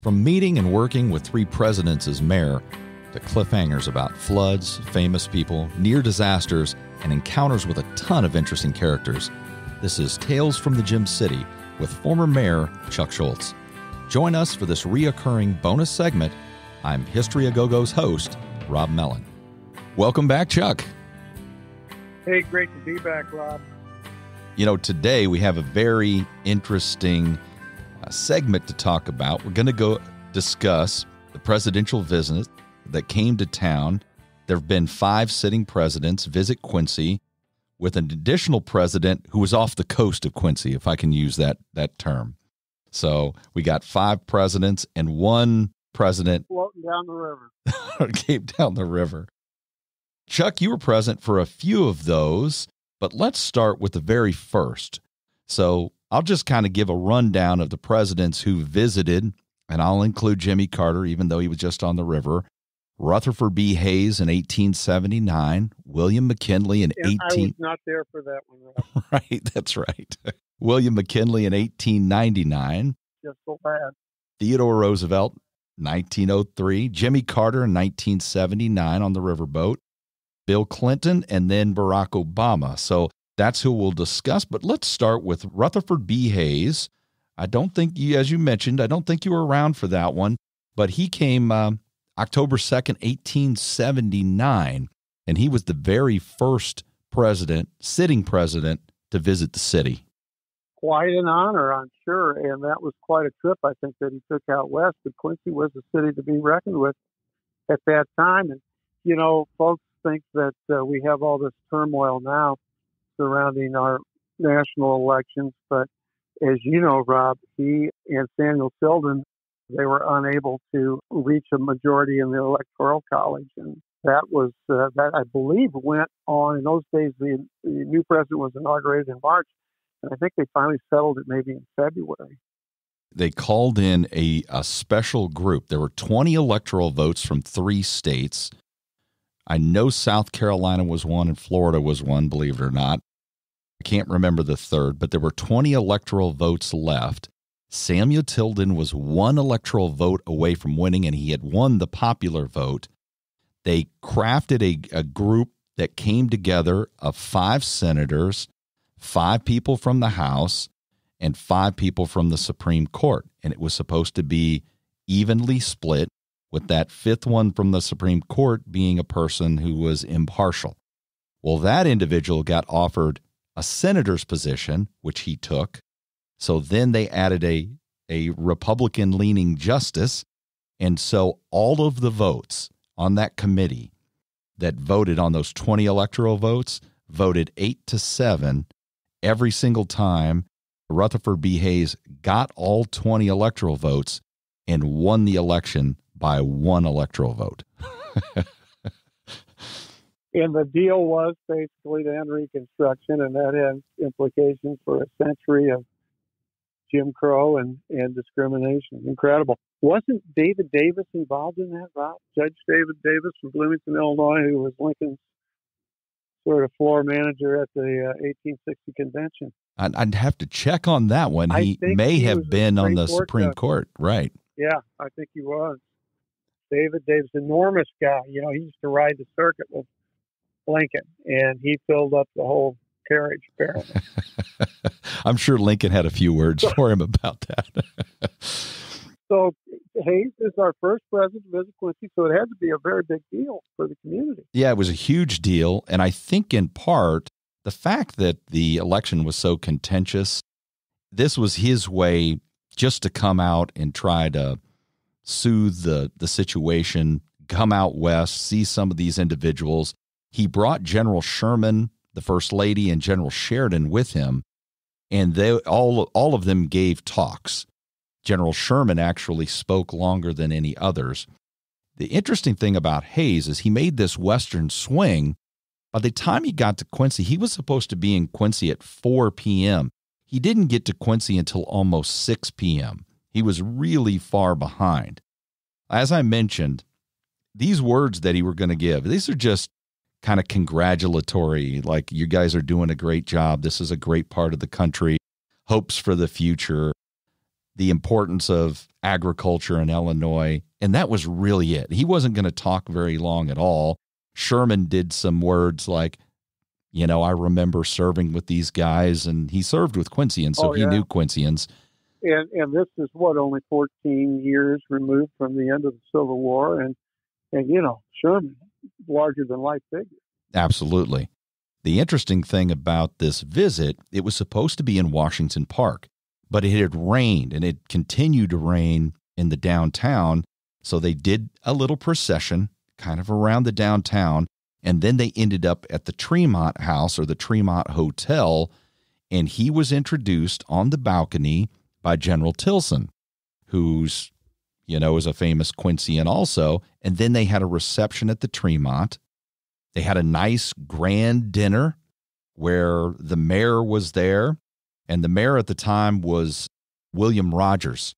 From meeting and working with 3 presidents as mayor, to cliffhangers about floods, famous people, near disasters, and encounters with a ton of interesting characters, this is Tales from the Gem City with former Mayor Chuck Scholz. Join us for this reoccurring bonus segment. I'm History A Go-Go's host, Rob Mellon. Welcome back, Chuck. Hey, great to be back, Rob. You know, today we have a very interesting segment to talk about. We're going to go discuss the presidential visit that came to town. There have been 5 sitting presidents visit Quincy, with an additional president who was off the coast of Quincy, if I can use that term. So we got 5 presidents and 1 president floating down the river. came down the river. Chuck, you were present for a few of those, but let's start with the very first. So I'll just kind of give a rundown of the presidents who visited, and I'll include Jimmy Carter, even though he was just on the river, Rutherford B. Hayes in 1879, William McKinley in I was not there for that one, Rob. Right, that's right. William McKinley in 1899. Just so bad. Theodore Roosevelt, 1903. Jimmy Carter in 1979 on the riverboat. Bill Clinton, and then Barack Obama. So that's who we'll discuss. But let's start with Rutherford B. Hayes. I don't think you, as you mentioned, I don't think you were around for that one, but he came October 2nd, 1879, and he was the very first president, sitting president, to visit the city. Quite an honor, I'm sure, and that was quite a trip, I think, that he took out west, but Quincy was a city to be reckoned with at that time. And, you know, folks think that we have all this turmoil now surrounding our national elections, but as you know, Rob, he and Samuel Tilden, they were unable to reach a majority in the Electoral College, and that was that I believe went on. In those days, the new president was inaugurated in March, and I think they finally settled it maybe in February. They called in a special group. There were 20 electoral votes from 3 states. I know South Carolina was one and Florida was one, believe it or not. I can't remember the third, but there were 20 electoral votes left. Samuel Tilden was 1 electoral vote away from winning, and he had won the popular vote. They crafted a group that came together of 5 senators, 5 people from the House, and 5 people from the Supreme Court. And it was supposed to be evenly split, with that 5th one from the Supreme Court being a person who was impartial. Well, that individual got offered a senator's position, which he took. So then they added a Republican-leaning justice, and so all of the votes on that committee that voted on those 20 electoral votes voted 8-7 every single time. Rutherford B. Hayes got all 20 electoral votes and won the election by 1 electoral vote. And the deal was basically to end Reconstruction, and that has implications for a century of Jim Crow and discrimination. Incredible. Wasn't David Davis involved in that, Rob? Judge David Davis from Bloomington, Illinois, who was Lincoln's sort of floor manager at the 1860 convention. I'd have to check on that one. He may have been on the Supreme Court, right? Yeah, I think he was. David Davis, enormous guy. You know, he used to ride the circuit with Lincoln, and he filled up the whole carriage, apparently. I'm sure Lincoln had a few words for him about that. So Hayes is our first president to visit Quincy, so it had to be a very big deal for the community. Yeah, it was a huge deal, and I think in part, the fact that the election was so contentious, this was his way just to come out and try to soothe the situation, come out west, see some of these individuals. He brought General Sherman, the First Lady, and General Sheridan with him, and they all of them gave talks. General Sherman actually spoke longer than any others. The interesting thing about Hayes is he made this western swing. By the time he got to Quincy, he was supposed to be in Quincy at 4 p.m. He didn't get to Quincy until almost 6 p.m. He was really far behind. As I mentioned, these words that he were going to give, these are just kind of congratulatory, like, you guys are doing a great job. This is a great part of the country. Hopes for the future. the importance of agriculture in Illinois, and that was really it. He wasn't going to talk very long at all. Sherman did some words like, I remember serving with these guys, and he served with Quincy, so he knew Quincyans. And this is only 14 years removed from the end of the Civil War, and Sherman, larger than life figure. Absolutely. The interesting thing about this visit, it was supposed to be in Washington Park, but it had rained, and it continued to rain in the downtown, so they did a little procession kind of around the downtown, and then they ended up at the Tremont House or the Tremont Hotel, and he was introduced on the balcony by General Tilson, who's, is a famous Quincyan also, and then they had a reception at the Tremont. They had a nice grand dinner where the mayor was there, and the mayor at the time was William Rogers.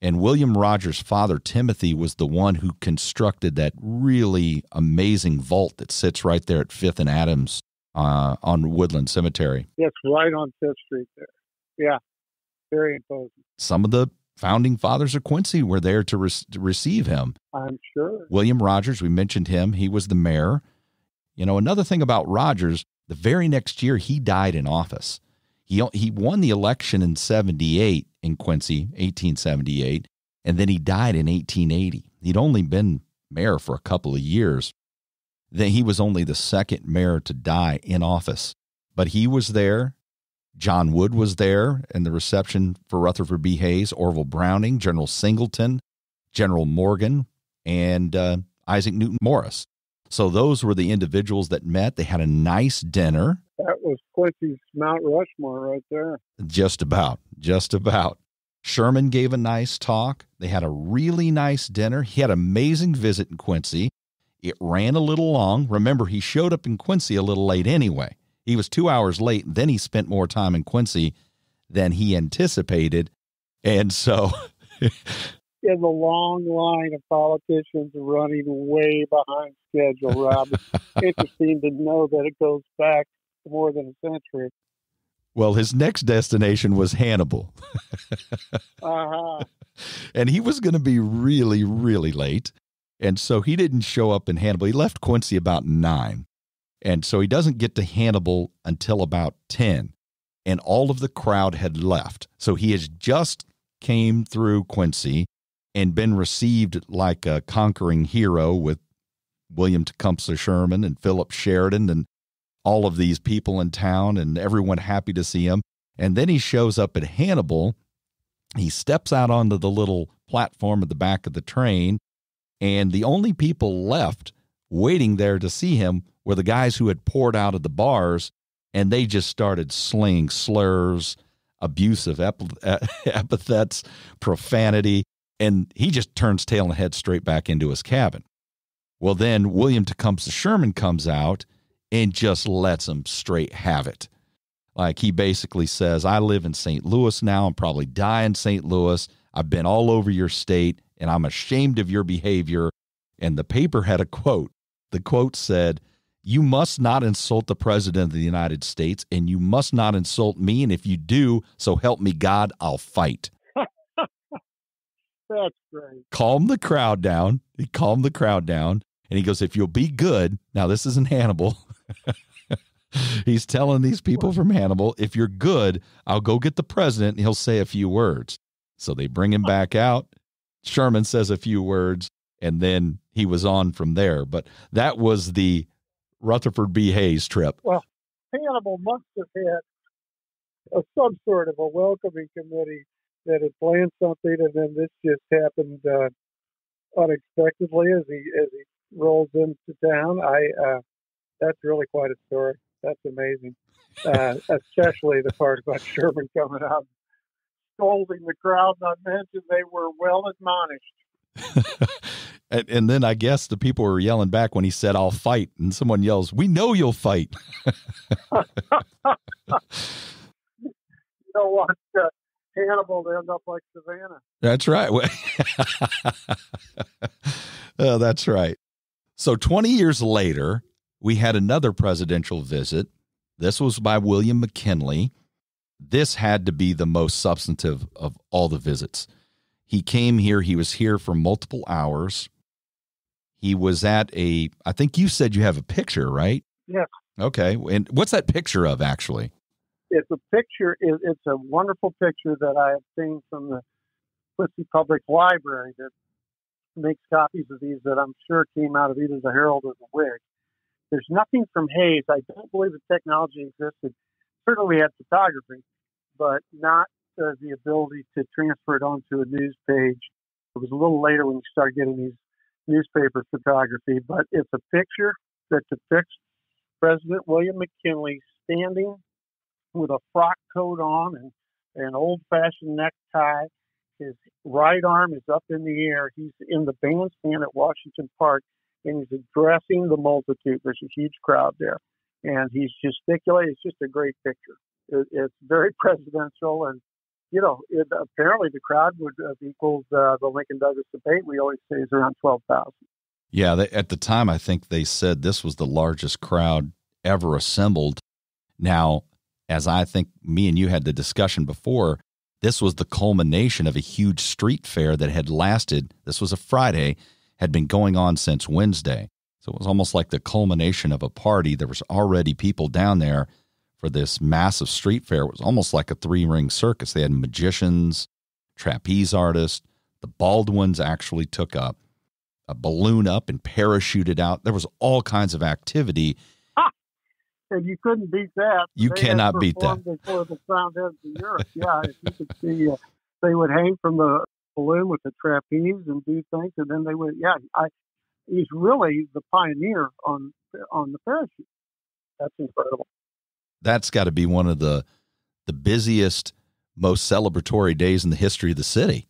And William Rogers' father, Timothy, was the one who constructed that really amazing vault that sits right there at 5th and Adams on Woodland Cemetery. It's right on 5th Street there. Yeah, very imposing. Some of the founding fathers of Quincy were there to receive him. I'm sure. William Rogers, we mentioned him. He was the mayor. Another thing about Rogers, the very next year he died in office. He won the election in 78 in Quincy, 1878, and then he died in 1880. He'd only been mayor for a couple of years. Then he was only the second mayor to die in office. But he was there. John Wood was there in the reception for Rutherford B. Hayes, Orville Browning, General Singleton, General Morgan, and Isaac Newton Morris. So those were the individuals that met. They had a nice dinner. That was Quincy's Mount Rushmore right there. Just about. Sherman gave a nice talk. They had a really nice dinner. He had an amazing visit in Quincy. It ran a little long. Remember, he showed up in Quincy a little late anyway. He was 2 hours late, and then he spent more time in Quincy than he anticipated. And so... in the long line of politicians running way behind schedule, Rob. It's interesting to know that it goes back more than a century. Well, his next destination was Hannibal. And he was going to be really, really late. And so he didn't show up in Hannibal. He left Quincy about 9. And so he doesn't get to Hannibal until about 10. And all of the crowd had left. So he has just came through Quincy and been received like a conquering hero with William Tecumseh Sherman and Philip Sheridan and all of these people in town and everyone happy to see him. And then he shows up at Hannibal. He steps out onto the little platform at the back of the train, and the only people left waiting there to see him were the guys who had poured out of the bars, and they just started slinging slurs, abusive epithets, profanity, and he just turns tail and heads straight back into his cabin. Well, then William Tecumseh Sherman comes out and just lets them straight have it. Like, he basically says, I live in St. Louis now. I'm probably die in St. Louis. I've been all over your state, and I'm ashamed of your behavior. And the paper had a quote. The quote said, you must not insult the President of the United States, and you must not insult me. And if you do, so help me God, I'll fight. That's great. Calm the crowd down. He calmed the crowd down. And he goes, if you'll be good, now this isn't Hannibal. He's telling these people from Hannibal, if you're good, I'll go get the president and he'll say a few words. So they bring him back out. Sherman says a few words, and then he was on from there. But that was the Rutherford B. Hayes trip. Well, Hannibal must have had some sort of a welcoming committee that had planned something, and then this just happened unexpectedly as he rolls into town. That's really quite a story. That's amazing, especially the part about Sherman coming out, scolding the crowd. Not mentioned they were well admonished. And then I guess the people were yelling back when he said, I'll fight. And someone yells, we know you'll fight. You don't want Hannibal to end up like Savannah. That's right. Oh, that's right. So 20 years later, we had another presidential visit. This was by William McKinley. this had to be the most substantive of all the visits. He came here. He was here for multiple hours. He was at I think you said you have a picture, right? Yes. Okay. And what's that picture of, actually? It's a picture. It's a wonderful picture that I have seen from the Quincy Public Library that makes copies of these that I'm sure came out of either the Herald or the Whig. There's nothing from Hayes. I don't believe the technology existed. Certainly we had photography, but not the ability to transfer it onto a news page. It was a little later when you started getting these newspaper photography, but it's a picture that depicts President William McKinley standing with a frock coat on and an old-fashioned necktie. His right arm is up in the air. He's in the bandstand at Washington Park, and he's addressing the multitude. There's a huge crowd there, and he's gesticulating. It's just a great picture. It's very presidential, and apparently the crowd would have equaled the Lincoln-Douglas debate. We always say is around 12,000. Yeah, at the time, I think they said this was the largest crowd ever assembled. Now, as I think me and you had the discussion before, this was the culmination of a huge street fair that had lasted. This was a Friday, had been going on since Wednesday. So it was almost like the culmination of a party. There was already people down there for this massive street fair. It was almost like a three-ring circus. They had magicians, trapeze artists. The Baldwins actually took a balloon up and parachuted out. There was all kinds of activity. And you couldn't beat that. You cannot beat that. Before the Crown Heads of Europe. Yeah, if you could see, they would hang from the balloon with the trapeze and do things, and then they would. Yeah, he's really the pioneer on the parachute. That's incredible. That's got to be one of the busiest, most celebratory days in the history of the city.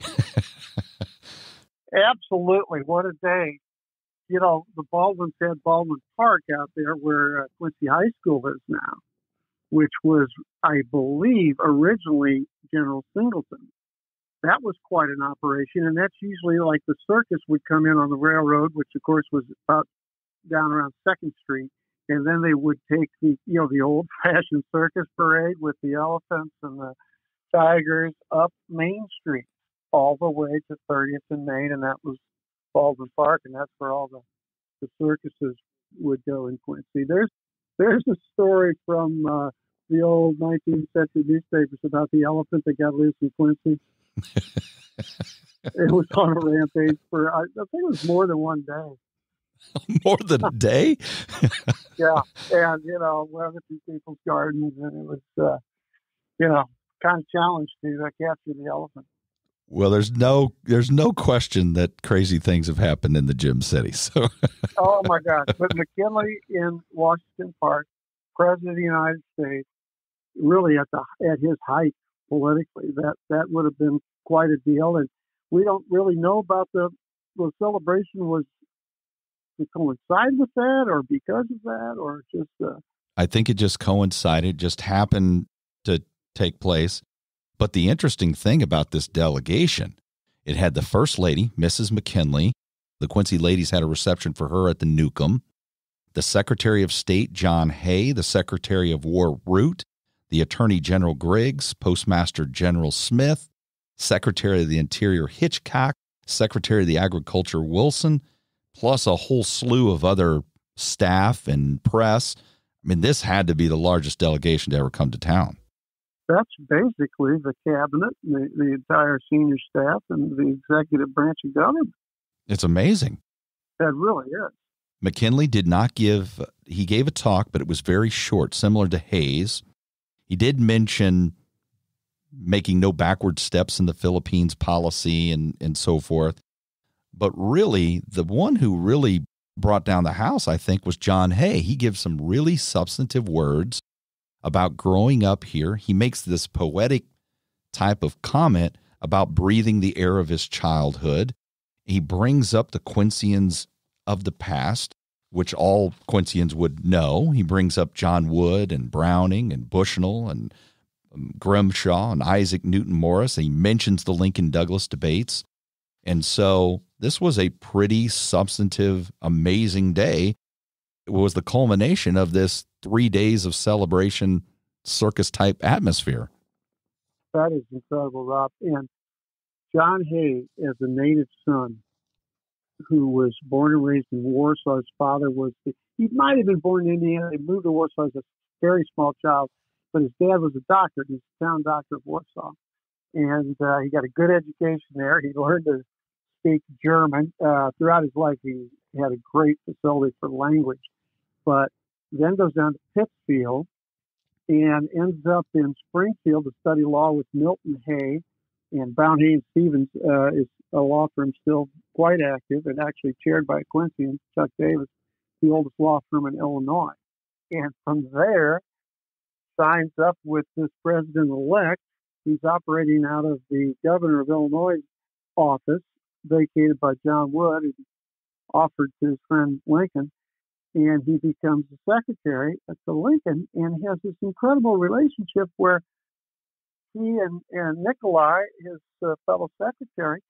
Absolutely. What a day. The Baldwins had Baldwin Park out there where Quincy High School is now, which was, I believe, originally General Singleton. That was quite an operation, and that's usually like the circus would come in on the railroad, which, of course, was about down around 2nd Street, and then they would take the old-fashioned circus parade with the elephants and the tigers up Main Street all the way to 30th and Main, and that was Baldwin Park, and that's where all the circuses would go in Quincy. There's a story from the old 19th century newspapers about the elephant that got loose in Quincy. It was on a rampage for, I think it was more than one day. More than a day? Yeah, and, went through people's gardens, and it was, kind of challenged to capture the elephant. Well, there's no question that crazy things have happened in the Gem City. So, oh my gosh! But McKinley in Washington Park, President of the United States, really at his height politically, that would have been quite a deal. And we don't really know about the celebration was to coincide with that, or because of that, or just. I think it just coincided, just happened to take place. But the interesting thing about this delegation, it had the First Lady, Mrs. McKinley. The Quincy ladies had a reception for her at the Newcomb. The Secretary of State, John Hay, the Secretary of War, Root, the Attorney General Griggs, Postmaster General Smith, Secretary of the Interior, Hitchcock, Secretary of the Agriculture, Wilson, plus a whole slew of other staff and press. I mean, this had to be the largest delegation to ever come to town. That's basically the cabinet, the entire senior staff, and the executive branch of government. It's amazing. That really is. McKinley did not he gave a talk, but it was very short, similar to Hayes. He did mention making no backward steps in the Philippines policy and so forth. But really, the one who really brought down the house, I think, was John Hay. He gives some really substantive words about growing up here. He makes this poetic type of comment about breathing the air of his childhood. He brings up the Quincyans of the past, which all Quincyans would know. He brings up John Wood and Browning and Bushnell and Grimshaw and Isaac Newton Morris. He mentions the Lincoln-Douglas debates. And so this was a pretty substantive, amazing day. It was the culmination of this 3 days of celebration, circus-type atmosphere. That is incredible, Rob. And John Hay, as a native son who was born and raised in Warsaw, his father he might have been born in Indiana. He moved to Warsaw as a very small child, but his dad was a doctor. He's the town doctor of Warsaw. And he got a good education there. He learned to speak German. Throughout his life, he had a great facility for language. But then goes down to Pittsfield and ends up in Springfield to study law with Milton Hay. And Brown, Hay and Stevens is a law firm still quite active and actually chaired by Quincy and Chuck Davis, the oldest law firm in Illinois. And from there, signs up with this president-elect. He's operating out of the governor of Illinois' office, vacated by John Wood, who offered to his friend Lincoln. And he becomes the secretary to Lincoln and has this incredible relationship where he and Nikolai, his fellow secretary,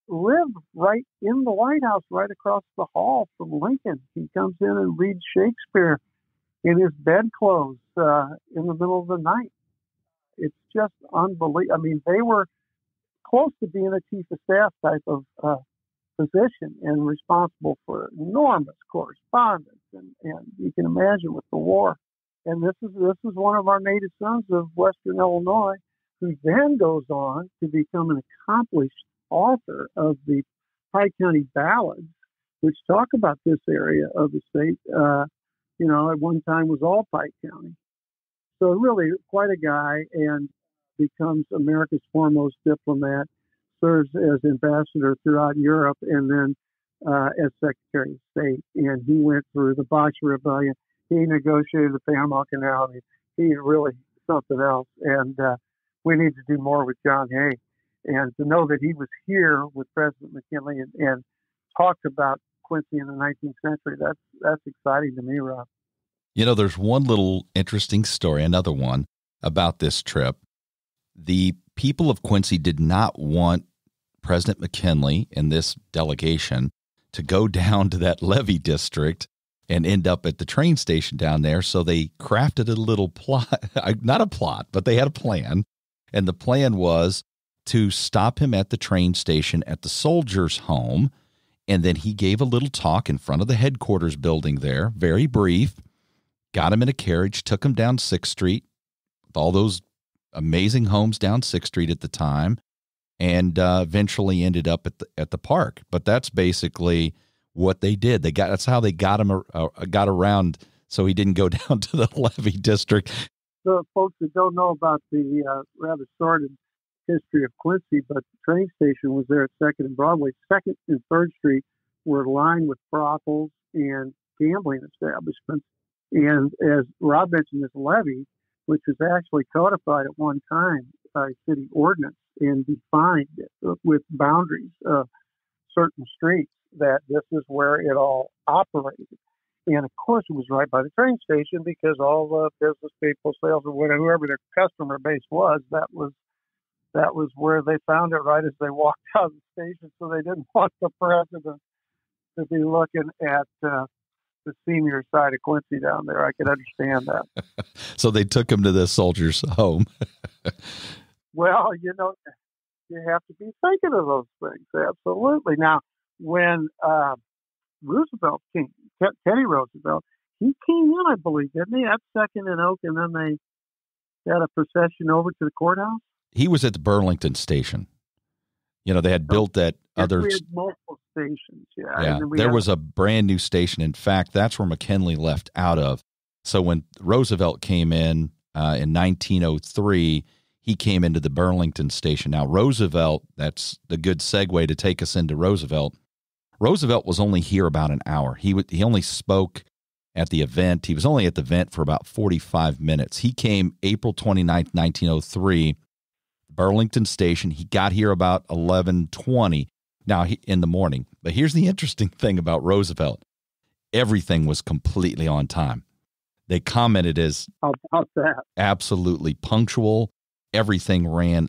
live right in the White House, right across the hall from Lincoln. He comes in and reads Shakespeare in his bedclothes in the middle of the night. It's just unbelievable. I mean, they were close to being a chief of staff type of position and responsible for enormous correspondence. And you can imagine with the war. And this is one of our native sons of Western Illinois, who then goes on to become an accomplished author of the Pike County Ballads, which talk about this area of the state. At one time was all Pike County. So really quite a guy, and becomes America's foremost diplomat, serves as ambassador throughout Europe, and then as Secretary of State. And he went through the Boxer Rebellion. He negotiated the Panama Canal. He's really something else. And we need to do more with John Hay. And to know that he was here with President McKinley and talked about Quincy in the 19th century, that's exciting to me, Rob. There's one little interesting story, another one, about this trip. The people of Quincy did not want President McKinley and this delegation to go down to that levee district and end up at the train station down there. So they crafted a little plot, not a plot, but they had a plan. And the plan was to stop him at the train station at the soldiers' home. And then he gave a little talk in front of the headquarters building there, very brief, got him in a carriage, took him down 6th Street, with all those amazing homes down 6th Street at the time, and eventually ended up at the park. But that's basically what they did. That's how they got him got around, so he didn't go down to the levee district. So, folks that don't know about the rather sordid history of Quincy, but the train station was there at 2nd and Broadway. 2nd and 3rd Street were lined with brothels and gambling establishments. And as Rob mentioned, this levee, which was actually codified at one time by city ordinance and defined with boundaries of certain streets, that this is where it all operated. And of course, it was right by the train station, because all the business people, sales, or whatever, whoever their customer base was, that was where they found it right as they walked out of the station. So they didn't want the president to be looking at the senior side of Quincy down there. I could understand that. So they took him to the soldiers' home. Well, you have to be thinking of those things. Absolutely. Now, when Roosevelt came, Teddy Roosevelt, he came in, I believe, didn't he? At 2nd and Oak, and then they had a procession over to the courthouse. He was at the Burlington station. They had built that other. We had multiple stations, yeah. Yeah, there was a brand new station. In fact, that's where McKinley left out of. So when Roosevelt came in 1903, he came into the Burlington station. Now, Roosevelt, that's the good segue to take us into Roosevelt. Roosevelt was only here about an hour. He only spoke at the event. He was only at the event for about 45 minutes. He came April 29th, 1903, Burlington Station. He got here about 11:20 in the morning. But here's the interesting thing about Roosevelt. Everything was completely on time. They commented as absolutely punctual. Everything ran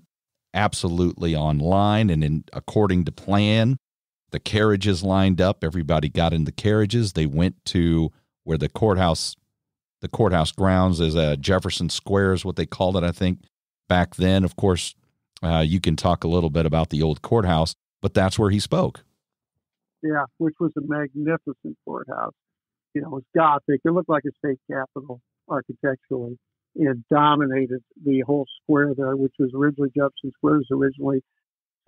absolutely on line and according to plan. The carriages lined up. Everybody got in the carriages. They went to where the courthouse grounds is Jefferson Square is what they called it, I think, back then. Of course, you can talk a little bit about the old courthouse, but that's where he spoke. Yeah, which was a magnificent courthouse. It was Gothic. It looked like a state capitol architecturally. It dominated the whole square there, which was originally Jefferson Square, was originally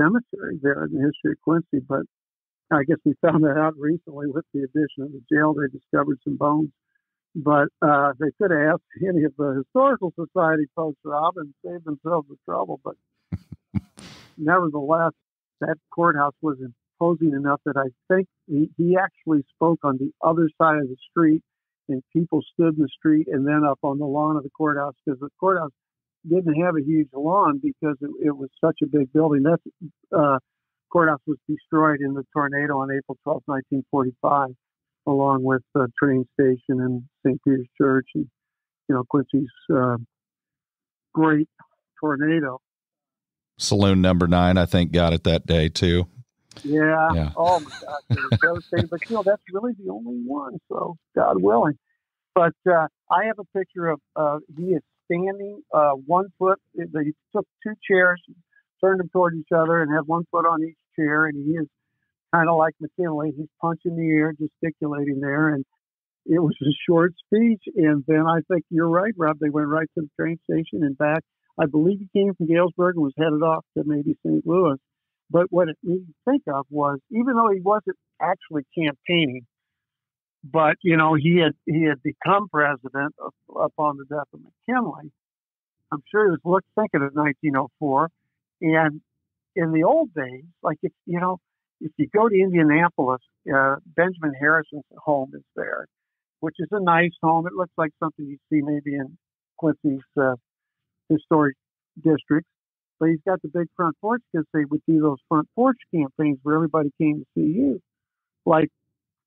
cemetery there in the history of Quincy. But I guess we found that out recently with the addition of the jail. They discovered some bones. But they could have asked any of the Historical Society folks, Rob, and saved themselves the trouble. But nevertheless, that courthouse was imposing enough that I think he actually spoke on the other side of the street, and people stood in the street and then up on the lawn of the courthouse, because the courthouse didn't have a huge lawn because it was such a big building. That courthouse was destroyed in the tornado on April 12, 1945, along with the train station and St. Peter's Church and, Quincy's great tornado. Saloon number 9, I think, got it that day too. Yeah. Oh my gosh, it was devastating. But that's really the only one. So God willing. But I have a picture of he is standing 1 foot. They took 2 chairs, turned them toward each other, and had 1 foot on each chair. And he is kind of like McKinley. He's punching the air, gesticulating there, and it was a short speech. And then I think you're right, Rob. They went right to the train station and back. I believe he came from Galesburg and was headed off to maybe St. Louis. But what it made me think of was, even though he wasn't actually campaigning, but he had become president upon the death of McKinley. I'm sure he was thinking of 1904, and in the old days, like if you go to Indianapolis, Benjamin Harrison's home is there, which is a nice home. It looks like something you'd see maybe in Quincy's historic district. But he's got the big front porch because they would do those front porch campaigns where everybody came to see you, like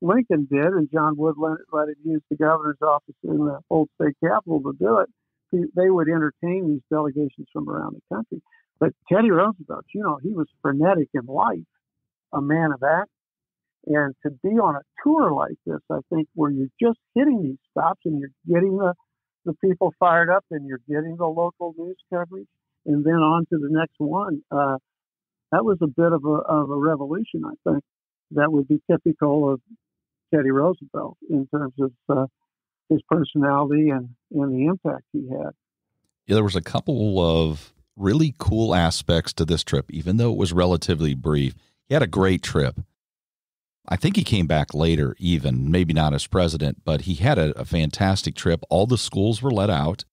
Lincoln did, and John Wood let it use the governor's office in the old state capitol to do it. They would entertain these delegations from around the country. But Teddy Roosevelt, he was frenetic in life, a man of action. And to be on a tour like this, I think, where you're just hitting these stops and you're getting the people fired up and you're getting the local news coverage, and then on to the next one, that was a bit of a revolution, I think, that would be typical of Teddy Roosevelt in terms of his personality and the impact he had. Yeah, there was a couple of really cool aspects to this trip, even though it was relatively brief. He had a great trip. I think he came back later even, maybe not as president, but he had a fantastic trip. All the schools were let out,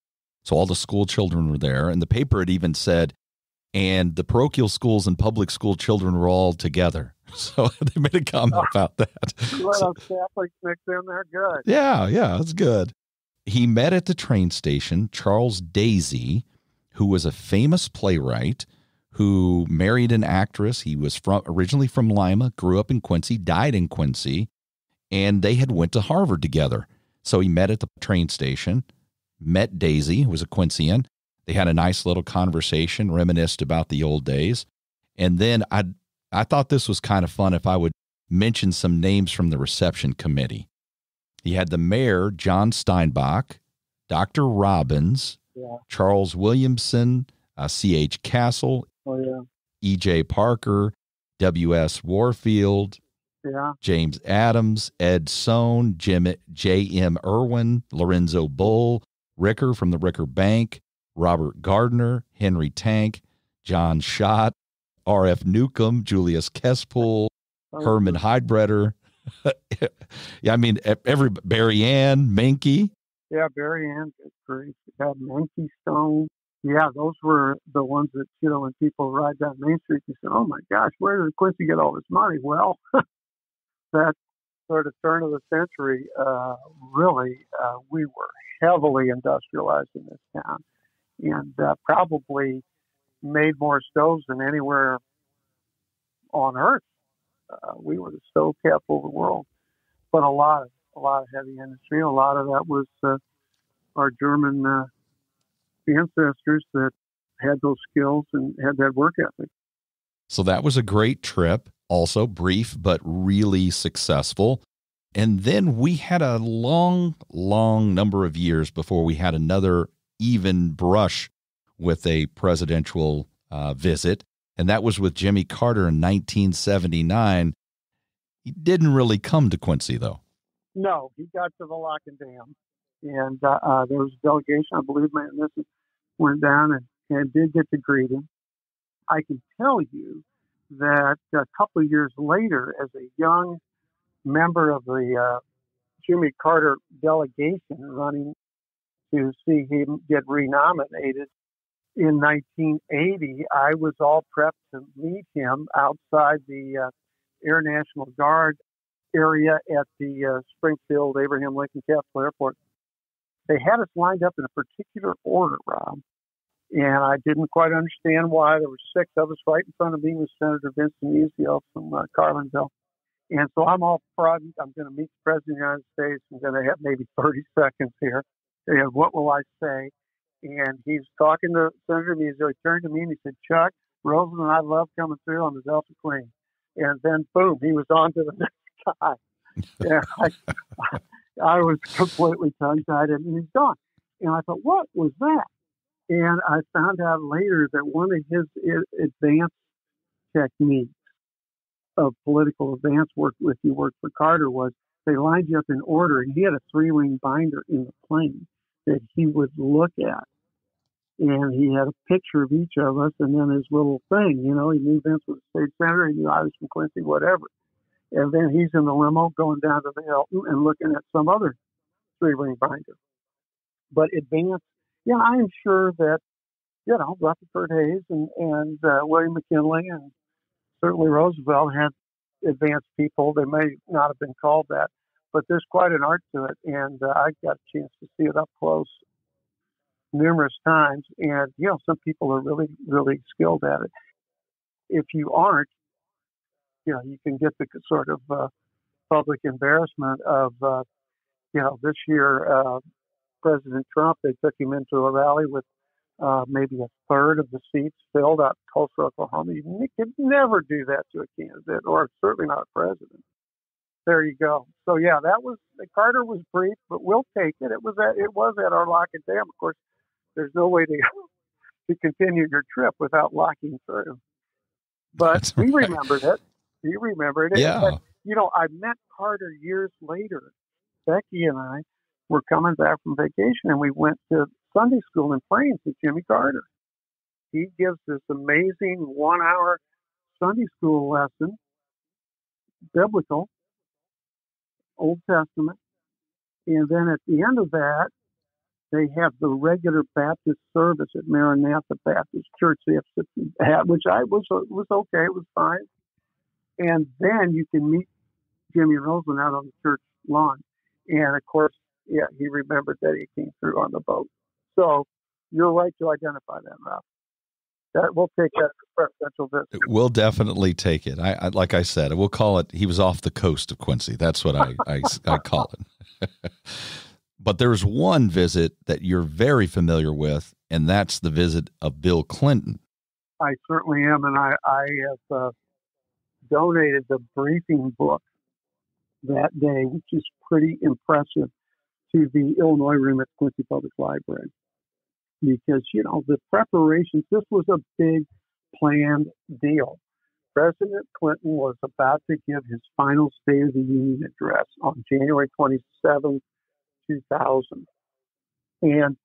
so all the school children were there. And the paper had even said, and the parochial schools and public school children were all together. So they made a comment about that. Well, Catholics mixed in there, good. Yeah, that's good. He met at the train station Charles Daisy, who was a famous playwright who married an actress. He was originally from Lima, grew up in Quincy, died in Quincy, and they had went to Harvard together. So he met at the train station, met Daisy, who was a Quincyan. They had a nice little conversation, reminisced about the old days. And then I thought this was kind of fun if I would mention some names from the reception committee. He had the mayor, John Steinbach, Dr. Robbins, Charles Williamson, C.H. Castle, E.J. Parker, W.S. Warfield, James Adams, Ed Sohn, J.M. Irwin, Lorenzo Bull, Ricker from the Ricker Bank, Robert Gardner, Henry Tank, John Schott, R.F. Newcomb, Julius Kespool, Herman Heidbreder. Barry Ann, Menke. Yeah, Barry Ann, great. We had Menke Stone. Yeah, those were the ones that, when people ride down Main Street, you say, oh my gosh, where did Quincy get all this money? Well, that sort of turn of the century, really, we were heavily industrialized in this town and probably made more stoves than anywhere on earth. We were the stove capital of the world, but a lot of heavy industry. A lot of that was our German ancestors that had those skills and had that work ethic. So that was a great trip, also brief, but really successful. And then we had a long, long number of years before we had another even brush with a presidential visit, and that was with Jimmy Carter in 1979. He didn't really come to Quincy, though. No, he got to the Lock and Dam, and there was a delegation, I believe, my missus went down and did get to greet him. I can tell you that a couple of years later, as a young member of the Jimmy Carter delegation running to see him get renominated in 1980, I was all prepped to meet him outside the Air National Guard area at the Springfield Abraham Lincoln Capital Airport. They had us lined up in a particular order, Rob, and I didn't quite understand why. There were 6 of us. Right in front of me was Senator Vincent Ezio from Carlinville. And so I'm all proud. I'm going to meet the President of the United States. I'm going to have maybe 30 seconds here. And what will I say? And he's talking to Senator Ezio. He turned to me and he said, "Chuck, Rosen and I love coming through on the Delta Queen." And then, boom, he was on to the next guy. And I was completely tongue-tied, and he's gone. And I thought, what was that? And I found out later that one of his advanced techniques of political advance work, if you worked for Carter, was they lined you up in order, and he had a 3-ring binder in the plane that he would look at. And he had a picture of each of us and then his little thing. You know, he knew Vince was a state senator, he knew I was from Quincy, whatever. And then he's in the limo going down to the Hilton and looking at some other 3-ring binder. But advance, yeah, I am sure that, you know, Rutherford Hayes and William McKinley and certainly Roosevelt had advanced people. They may not have been called that, but there's quite an art to it. And I got a chance to see it up close numerous times. And, you know, some people are really, really skilled at it. If you aren't, you know, you can get the sort of public embarrassment of, you know, this year, President Trump, they took him into a rally with maybe a third of the seats filled out in Tulsa, Oklahoma. You could never do that to a candidate, or certainly not a president. There you go. So yeah, Carter was brief, but we'll take it. It was at our Lock and Dam. Of course, there's no way to continue your trip without locking through. But we remembered it. He remembered it. Yeah. And, you know, I met Carter years later. Becky and I were coming back from vacation, and we went to Sunday school in Plains with Jimmy Carter. He gives this amazing 1-hour Sunday school lesson, biblical, Old Testament. And then at the end of that, they have the regular Baptist service at Maranatha Baptist Church. They have which was okay. It was fine. And then you can meet Jimmy Rosen out on the church lawn. And of course, yeah, he remembered that he came through on the boat. So you're right to identify that, Rob. We'll take that presidential visit. We'll definitely take it. I like I said, we'll call it. He was off the coast of Quincy. That's what I call it. But there's one visit that you're very familiar with, and that's the visit of Bill Clinton. I certainly am, and I have donated the briefing book that day, which is pretty impressive, to the Illinois room at Quincy Public Library. Because, you know, the preparations, this was a big planned deal. President Clinton was about to give his final State of the Union address on January 27, 2000. And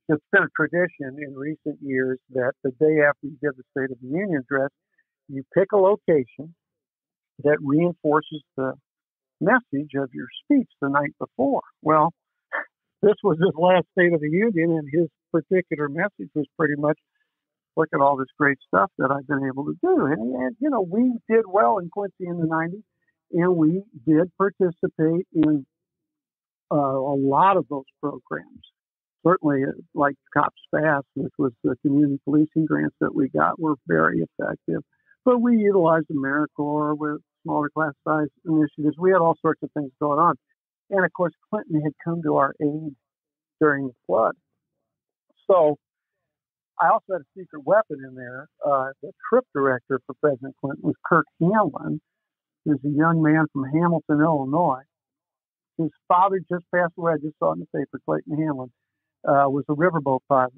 it's been a tradition in recent years that the day after you give the State of the Union address, you pick a location that reinforces the message of your speech the night before. Well, this was his last State of the Union, and his particular message was pretty much, look at all this great stuff that I've been able to do. And you know, we did well in Quincy in the 90s, and we did participate in a lot of those programs. Certainly, like Cops Fast, which was the community policing grants that we got, were very effective. But we utilized AmeriCorps with smaller class size initiatives. We had all sorts of things going on. And of course, Clinton had come to our aid during the flood. So I also had a secret weapon in there. The trip director for President Clinton was Kirk Hamlin, who's a young man from Hamilton, Illinois. His father just passed away. I just saw it in the paper. Clayton Hamlin was a riverboat pilot.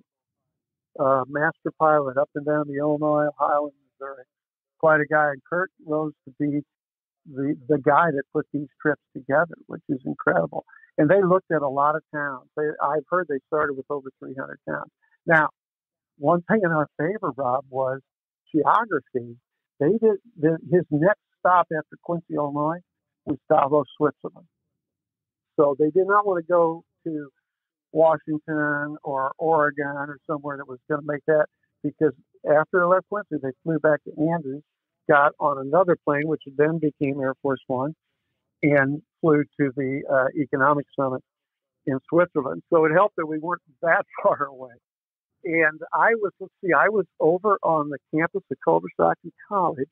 master pilot up and down the Illinois, Ohio, and Missouri. Quite a guy. And Kurt rose to be the guy that put these trips together, which is incredible. And they looked at a lot of towns. I've heard they started with over 300 towns. Now, one thing in our favor, Rob, was geography. His next stop after Quincy, Illinois, was Davos, Switzerland. So they did not want to go to Washington or Oregon or somewhere that was going to make that, because after they left Quincy, they flew back to Andrews, got on another plane, which then became Air Force One, and flew to the Economic Summit in Switzerland. So it helped that we weren't that far away. And I was over on the campus of Culver Stockton College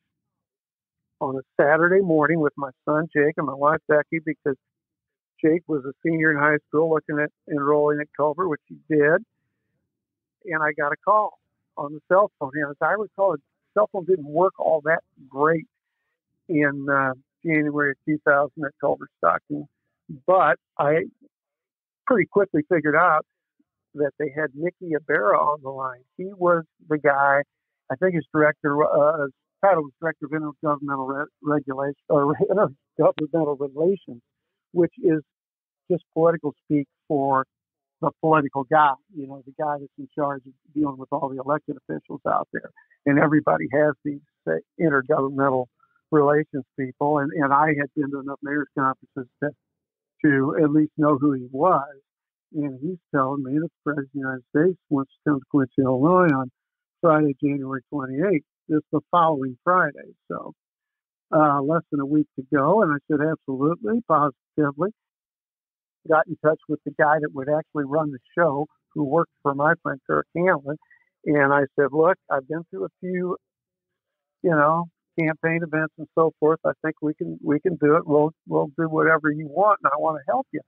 on a Saturday morning with my son Jake and my wife Becky, because Jake was a senior in high school looking at enrolling at Culver, which he did. And I got a call on the cell phone. And as I recall, the cell phone didn't work all that great in January of 2000 at Culver Stockton. But I pretty quickly figured out that they had Mickey Ibarra on the line. He was the guy, I think his title was Director of Intergovernmental Regulation or Intergovernmental Relations, which is just political speak for the political guy, the guy that's in charge of dealing with all the elected officials out there. And everybody has these intergovernmental relations people. And I had been to enough mayor's conferences to at least know who he was. And he's telling me that the President of the United States wants to come to Quincy, Illinois on Friday, January 28th, just the following Friday. So less than a week to go. And I said, absolutely, positively. Got in touch with the guy that would actually run the show, who worked for my friend Kirk Hamlin. And I said, look, I've been through a few, campaign events and so forth. I think we can do it. We'll do whatever you want, and I want to help you.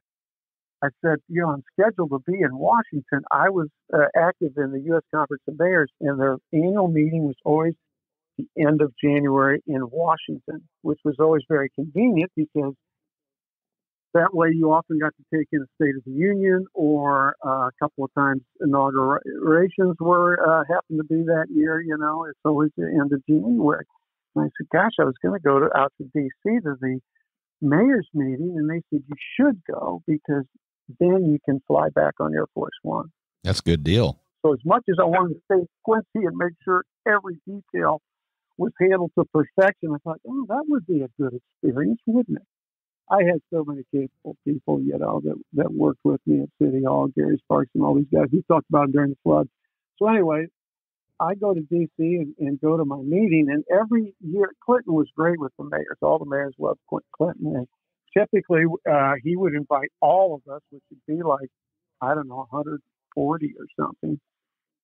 I said, I'm scheduled to be in Washington. I was active in the U.S. Conference of Mayors, and their annual meeting was always the end of January in Washington, which was always very convenient because that way you often got to take in a State of the Union, or a couple of times inaugurations happened to be that year. It's always the end of January. And I said, gosh, I was going to go out to D.C. to the mayor's meeting, and they said, you should go because then you can fly back on Air Force One. That's a good deal. So as much as I wanted to stay in Quincy and make sure every detail was handled to perfection, I thought, that would be a good experience, wouldn't it? I had so many capable people, that worked with me at City Hall, Gary Sparks and all these guys. We talked about them during the flood. So anyway, I go to D.C. and go to my meeting, and every year, Clinton was great with the mayors. All the mayors loved Clinton. And typically, he would invite all of us, which would be like, 140 or something.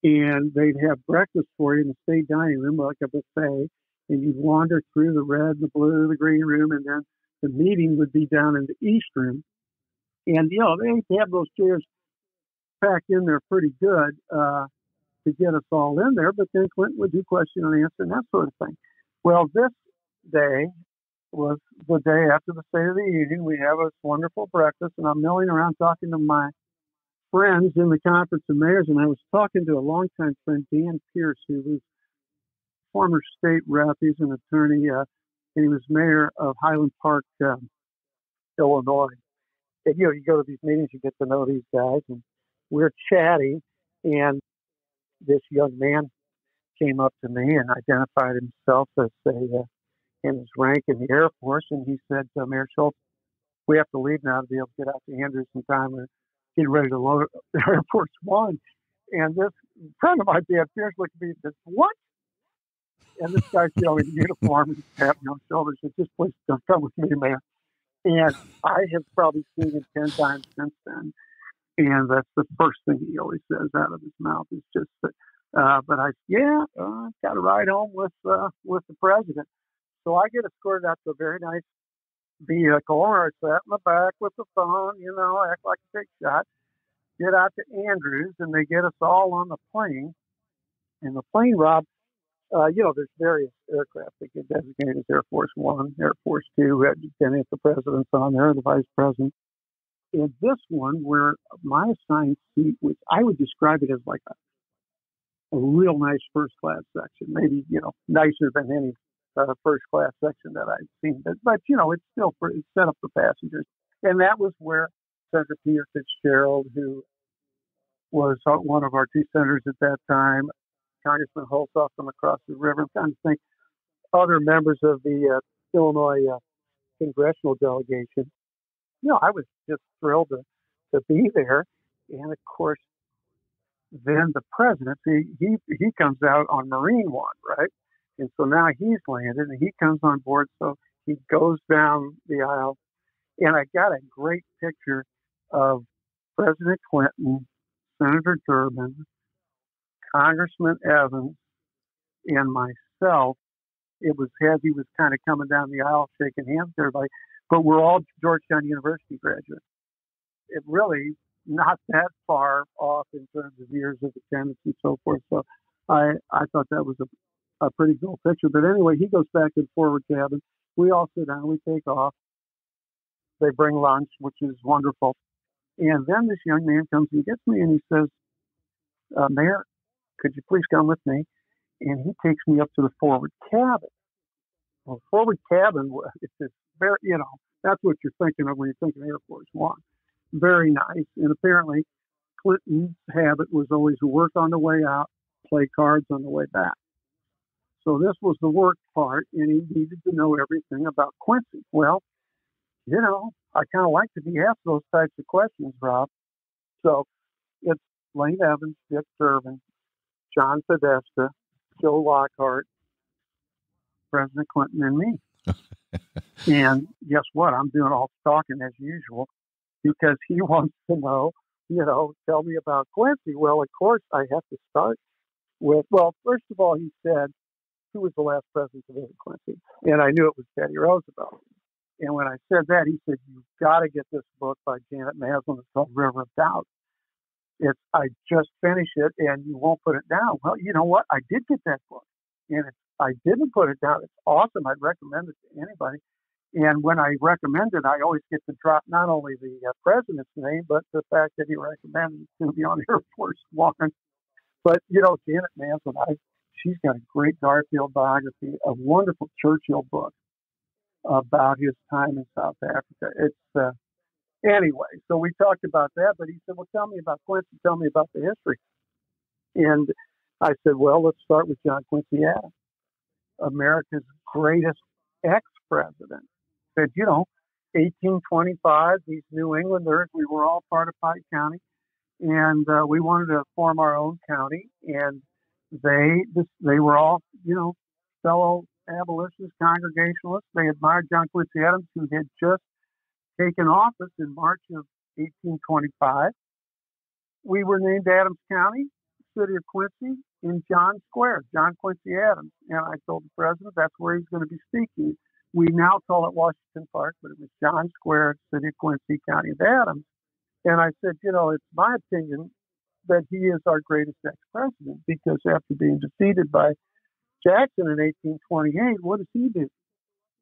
And they'd have breakfast for you in the state dining room, like a buffet. And you'd wander through the red, the blue, the green room, and then the meeting would be down in the East Room. And, they have those chairs packed in there pretty good to get us all in there. But then Clinton would do question and answer and that sort of thing. Well, this day was the day after the State of the Union. We have this wonderful breakfast, and I'm milling around talking to my friends in the Conference of Mayors. And I was talking to a longtime friend, Dan Pierce, who was former state rep. He's an attorney. And he was mayor of Highland Park, Illinois. And, you go to these meetings, you get to know these guys, and we're chatting. And this young man came up to me and identified himself as in his rank in the Air Force. And he said, Mayor Schultz, we have to leave now to be able to get out to Andrews in time. We're getting ready to load Air Force One. And this friend of mine, Dan Pierce, looked at me and said, what? And this guy's, in uniform and tapping on the shoulders, said, just please don't come with me, man. And I have probably seen him 10 times since then. And that's the first thing he always says out of his mouth is just that. But I got a ride home with the president. So I get escorted out to a very nice vehicle, or I sat in the back with the phone, act like a big shot. Get out to Andrews, and they get us all on the plane. And the plane, Rob, there's various aircraft that get designated as Air Force One, Air Force Two, depending if the president's on there, or the vice president. And this one, where my assigned seat, which I would describe it as like a real nice first class section, maybe, nicer than any first class section that I've seen. But it's still it's set up for passengers. And that was where Senator Peter Fitzgerald, who was one of our two senators at that time, Congressman Holthoff from across the river, I'm trying to think, other members of the Illinois congressional delegation. I was just thrilled to be there. And of course, then the president, he comes out on Marine One, right? And so now he's landed and he comes on board. So he goes down the aisle. And I got a great picture of President Clinton, Senator Durbin, Congressman Evans, and myself. It was as he was kind of coming down the aisle, shaking hands with everybody. But we're all Georgetown University graduates. It really not that far off in terms of years of attendance and so forth. So I thought that was a pretty cool picture. But anyway, he goes back to the forward cabin. We all sit down. We take off. They bring lunch, which is wonderful. And then this young man comes and gets me and he says, Mayor, could you please come with me? And he takes me up to the forward cabin. Well, forward cabin, it's just very, that's what you're thinking of when you're thinking Air Force One. Very nice. And apparently Clinton's habit was always to work on the way out, play cards on the way back. So this was the work part, and he needed to know everything about Quincy. Well, I kind of like to be asked those types of questions, Rob. So it's Lane Evans, Dick Durbin, John Podesta, Joe Lockhart, President Clinton, and me. And guess what? I'm doing all the talking as usual because he wants to know, tell me about Quincy. Well, of course, I have to start with, first of all, he said, who was the last president to visit Quincy? And I knew it was Teddy Roosevelt. And when I said that, he said, you've got to get this book by Janet Maslin. It's called River of Doubt. I just finished it and you won't put it down. Well, you know what? I did get that book and I didn't put it down. It's awesome. I'd recommend it to anybody. And when I recommend it, I always get to drop not only the president's name, but the fact that he recommended it to be on Air Force One. But, Janet Maslin, she's got a great Garfield biography, a wonderful Churchill book about his time in South Africa. It's anyway, so we talked about that, but he said, well, tell me about Quincy, tell me about the history. And I said, well, let's start with John Quincy Adams, America's greatest ex-president. Said, 1825, these New Englanders, we were all part of Pike County, and we wanted to form our own county, and they were all, fellow abolitionists, Congregationalists. They admired John Quincy Adams, who had just taken office in March of 1825. We were named Adams County, city of Quincy, in John Square, John Quincy Adams. And I told the president that's where he's going to be speaking. We now call it Washington Park, but it was John Square, city of Quincy, county of Adams. And I said, it's my opinion that he is our greatest ex-president because after being defeated by Jackson in 1828, what does he do?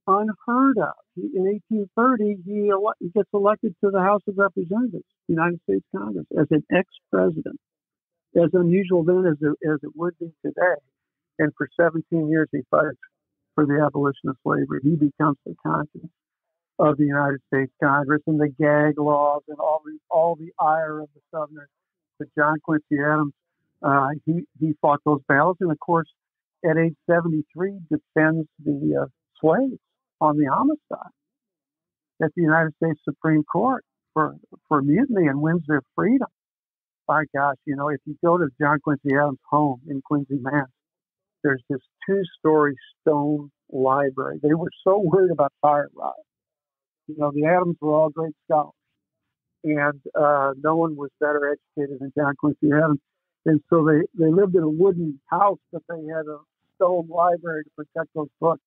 Unheard of. In 1830, he gets elected to the House of Representatives, United States Congress, as an ex-president, as unusual then as it would be today. And for 17 years, he fights for the abolition of slavery. He becomes the conscience of the United States Congress and the gag laws and all the ire of the Southerners. But John Quincy Adams, he fought those battles, and of course, at age 73, defends the slaves on the homicide at the United States Supreme Court for mutiny and wins their freedom. My gosh, if you go to John Quincy Adams' home in Quincy, Mass., there's this 2-story stone library. They were so worried about fire rot. The Adams were all great scholars, and no one was better educated than John Quincy Adams. And so they lived in a wooden house, but they had a stone library to protect those books.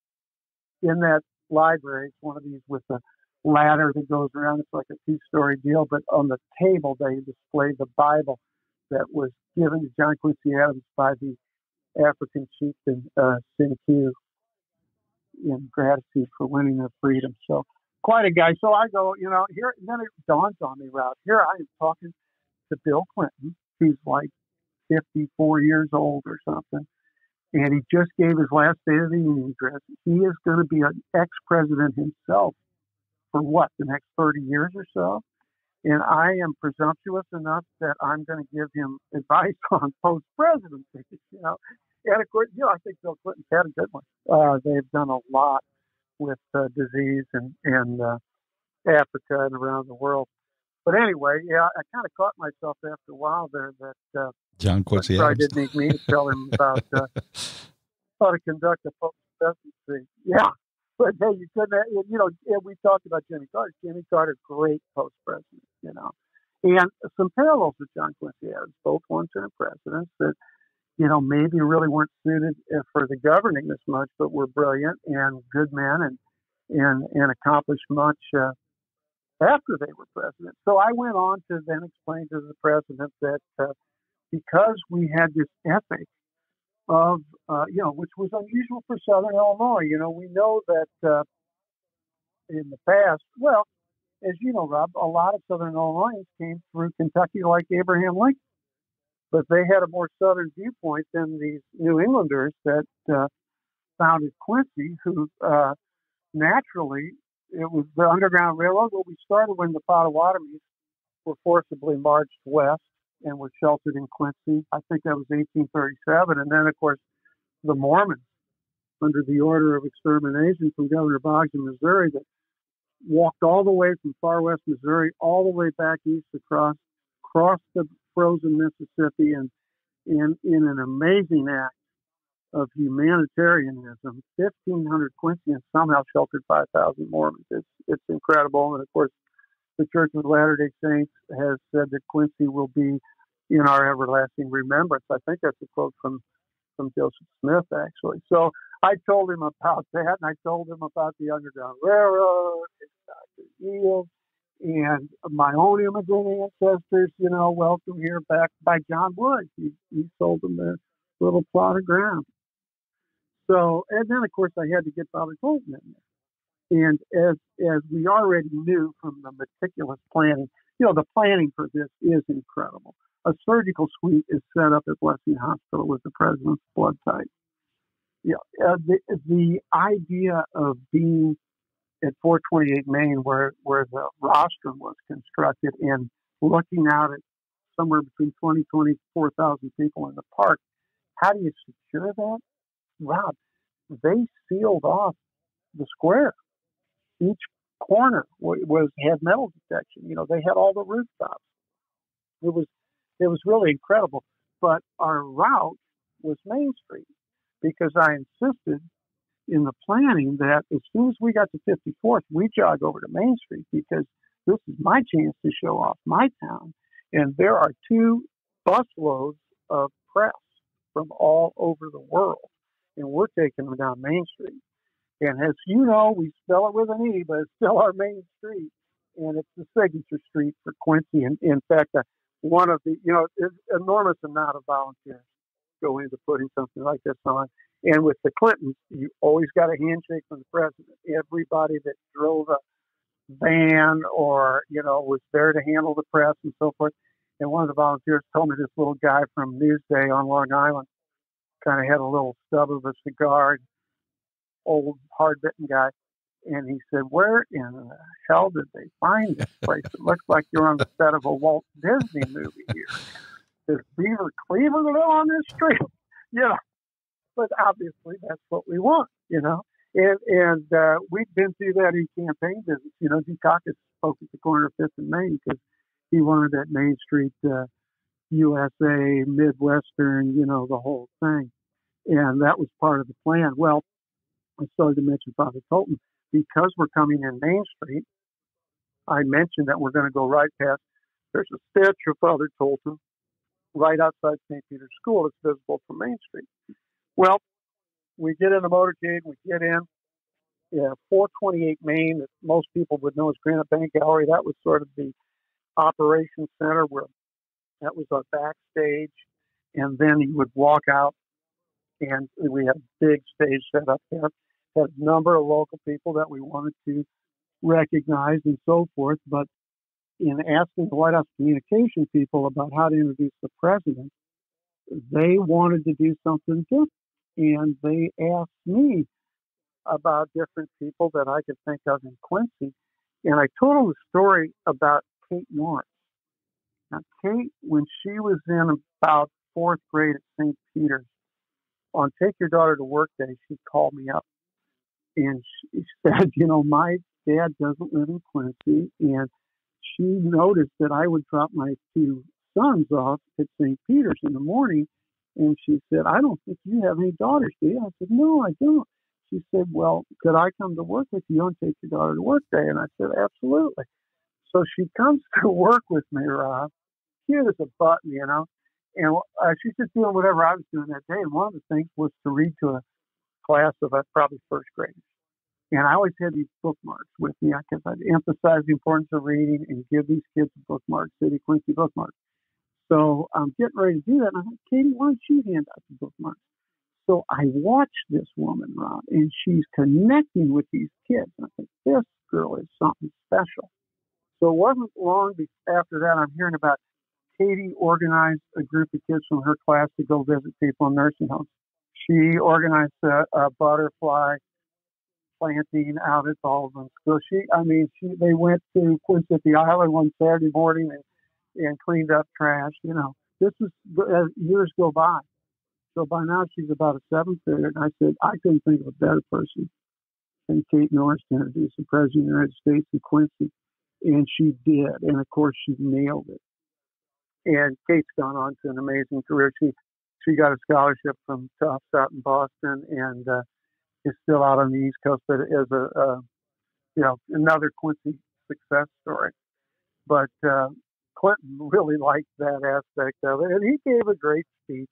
In that library, it's one of these with a ladder that goes around. It's like a 2-story deal, but on the table they display the Bible that was given to John Quincy Adams by the African chieftain Sinkhu in gratitude for winning their freedom. So quite a guy. So I go, here, and then it dawns on me, Rob. Here I am talking to Bill Clinton, who's like 54 years old or something. And he just gave his last State of the Union address. He is going to be an ex-president himself for the next 30 years or so. And I am presumptuous enough that I'm going to give him advice on post-presidency, And of course, I think Bill Clinton's had a good one. They've done a lot with disease and Africa and around the world. But anyway, I kind of caught myself after a while there that John Quincy probably Adams. didn't need me to tell him about how to conduct a post-presidency. Yeah. But hey, you couldn't, we talked about Jimmy Carter. Jimmy Carter, great post-president, And some parallels with John Quincy Adams, both one-term presidents that, maybe really weren't suited for the governing as much, but were brilliant and good men and accomplished much after they were president. So I went on to then explain to the president that because we had this ethic of, which was unusual for Southern Illinois. We know that in the past, well, as you know, Rob, a lot of Southern Illinoisans came through Kentucky like Abraham Lincoln, but they had a more Southern viewpoint than these New Englanders that founded Quincy, who naturally, it was the Underground Railroad. Well, we started when the Potawatomis were forcibly marched west and were sheltered in Quincy. I think that was 1837. And then, of course, the Mormons, under the order of extermination from Governor Boggs in Missouri, that walked all the way from far west Missouri all the way back east across the frozen Mississippi, and in an amazing act of humanitarianism, 1,500 Quincyans somehow sheltered 5,000 Mormons. It's incredible. And of course, the Church of Latter-day Saints has said that Quincy will be in our everlasting remembrance. I think that's a quote from Joseph Smith, actually. So I told him about that, and I told him about the Underground Railroad, and Dr. Eels, and my own immigrant ancestors, welcome here back by John Wood. He sold them a little plot of ground. So, and then, of course, I had to get Father Tolton in there. And as we already knew from the meticulous planning, the planning for this is incredible. A surgical suite is set up at Blessing Hospital with the president's blood type. The idea of being at 428 Main, where the rostrum was constructed, and looking out at somewhere between 24,000 people in the park, how do you secure that? Rob, they sealed off the square. Each corner had metal detection. They had all the rooftops. It was really incredible. But our route was Main Street, because I insisted in the planning that as soon as we got to 54th, we jog over to Main Street, because this is my chance to show off my town. And there are 2 busloads of press from all over the world, and we're taking them down Main Street. And as you know, we spell it with an E, but it's still our main street, and it's the signature street for Quincy. And in fact, one of the, enormous amount of volunteers go into putting something like this on. And with the Clintons, you always got a handshake from the president. Everybody that drove a van or, was there to handle the press and so forth. And one of the volunteers told me this little guy from Newsday on Long Island kind of had a little stub of a cigar, old, hard-bitten guy. And he said, where in the hell did they find this place? It looks like you're on the set of a Walt Disney movie here. Is Beaver Cleveland on this street? But obviously that's what we want, And we've been through that in campaign visits. Dukakis spoke at the corner of 5th and Main because he wanted that Main Street USA, Midwestern, the whole thing. And that was part of the plan. Well, I started to mention Father Tolton because we're coming in Main Street. I mentioned that we're going to go right past. There's a statue of Father Tolton right outside St. Peter's School. It's visible from Main Street. Well, we get in the motorcade. We get in. 428 Main, that most people would know as Granite Bank Gallery. That was sort of the operations center where that was our backstage. And then you would walk out, and we had a big stage set up there. Had a number of local people that we wanted to recognize and so forth. But in asking the White House communication people about how to introduce the president, they wanted to do something different. And they asked me about different people that I could think of in Quincy. And I told them a story about Kate Norris. Now, Kate, when she was in about fourth grade at St. Peter's, on Take Your Daughter to Work Day, she called me up and she said, my dad doesn't live in Quincy. And she noticed that I would drop my two sons off at St. Peter's in the morning. And she said, I don't think you have any daughters, do you? I said, no, I don't. She said, well, could I come to work with you on Take Your Daughter to Work Day? And I said, absolutely. So she comes to work with me, Rob. Cute as a button, And she's just doing whatever I was doing that day. And one of the things was to read to a class of probably first graders. And I always had these bookmarks with me because I'd emphasize the importance of reading and give these kids a bookmark, City Quincy bookmarks. So I'm getting ready to do that. And I thought, Katie, why don't you hand out the bookmarks? So I watched this woman, Rob, and she's connecting with these kids. And I think, this girl is something special. So it wasn't long after that I'm hearing about Katie organized a group of kids from her class to go visit people in nursing homes. She organized a butterfly planting out at Baldwin. So they went to Quincy at the Island one Saturday morning and cleaned up trash. This is as years go by. So by now she's about a seventh grader. And I said, I couldn't think of a better person than Kate Norris to introduce the President of the United States in Quincy. And she did. And of course, she nailed it. And Kate's gone on to an amazing career. She got a scholarship from Tufts out in Boston and is still out on the East Coast, but as another Quincy success story. But Clinton really liked that aspect of it, and he gave a great speech.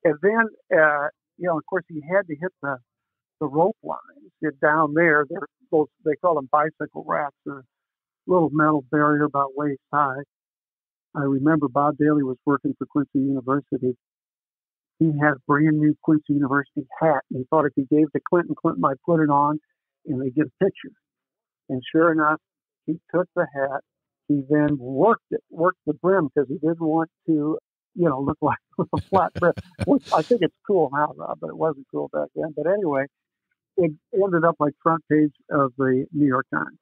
And then, of course, he had to hit the rope lines down there. They call them bicycle racks, a little metal barrier about waist high. I remember Bob Daly was working for Quincy University. He had a brand new Quincy University hat, and he thought if he gave it to Clinton might put it on, and they'd get a picture. And sure enough, he took the hat. He then worked the brim because he didn't want to, look like a flat brim. Which I think it's cool now, Rob, but it wasn't cool back then. But anyway, it ended up like front page of the New York Times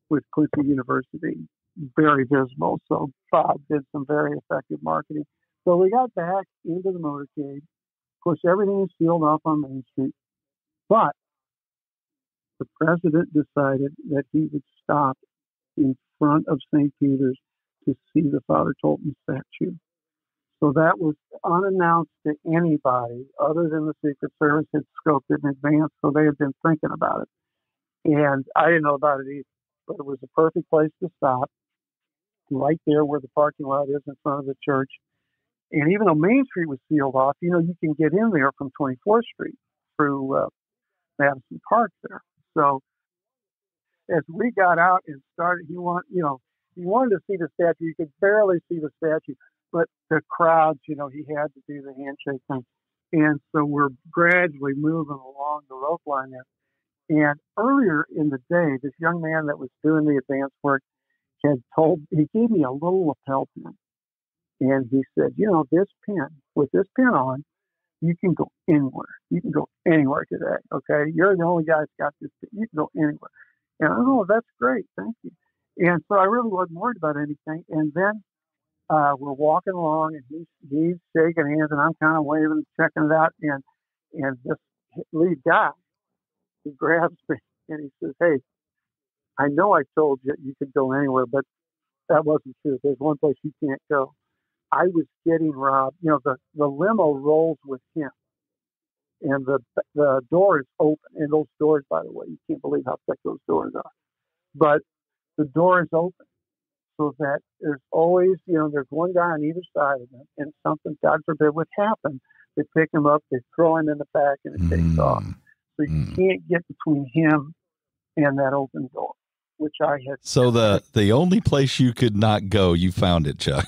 with Quincy University, very visible. So Bob did some very effective marketing. So we got back into the motorcade. Of course, everything is sealed off on Main Street. But the president decided that he would stop in front of St. Peter's to see the Father Tolton statue. So that was unannounced to anybody other than the Secret Service had scoped it in advance, so they had been thinking about it. And I didn't know about it either, but it was a perfect place to stop, right there where the parking lot is in front of the church. And even though Main Street was sealed off, you can get in there from 24th Street through Madison Park there. So as we got out and started, he wanted to see the statue. You could barely see the statue, but the crowds, he had to do the handshake thing. And so we're gradually moving along the rope line there. And earlier in the day, this young man that was doing the advance work he gave me a little lapel pin. And he said, with this pin on, you can go anywhere. You can go anywhere today, okay? You're the only guy that's got this pin. You can go anywhere. And that's great. Thank you. And so I really wasn't worried about anything. And then we're walking along, and he's shaking hands, and I'm kind of waving, checking it out. And this lead guy, he grabs me, and he says, hey, I know I told you could go anywhere, but that wasn't true. There's one place you can't go. I was getting robbed. The limo rolls with him, and the door is open. And those doors, by the way, you can't believe how thick those doors are. But the door is open so that there's always, there's one guy on either side of them, and something, God forbid, would happen. They pick him up, they throw him in the back, and it takes off. So you can't get between him and that open door, which I had. So the only place you could not go, you found it, Chuck.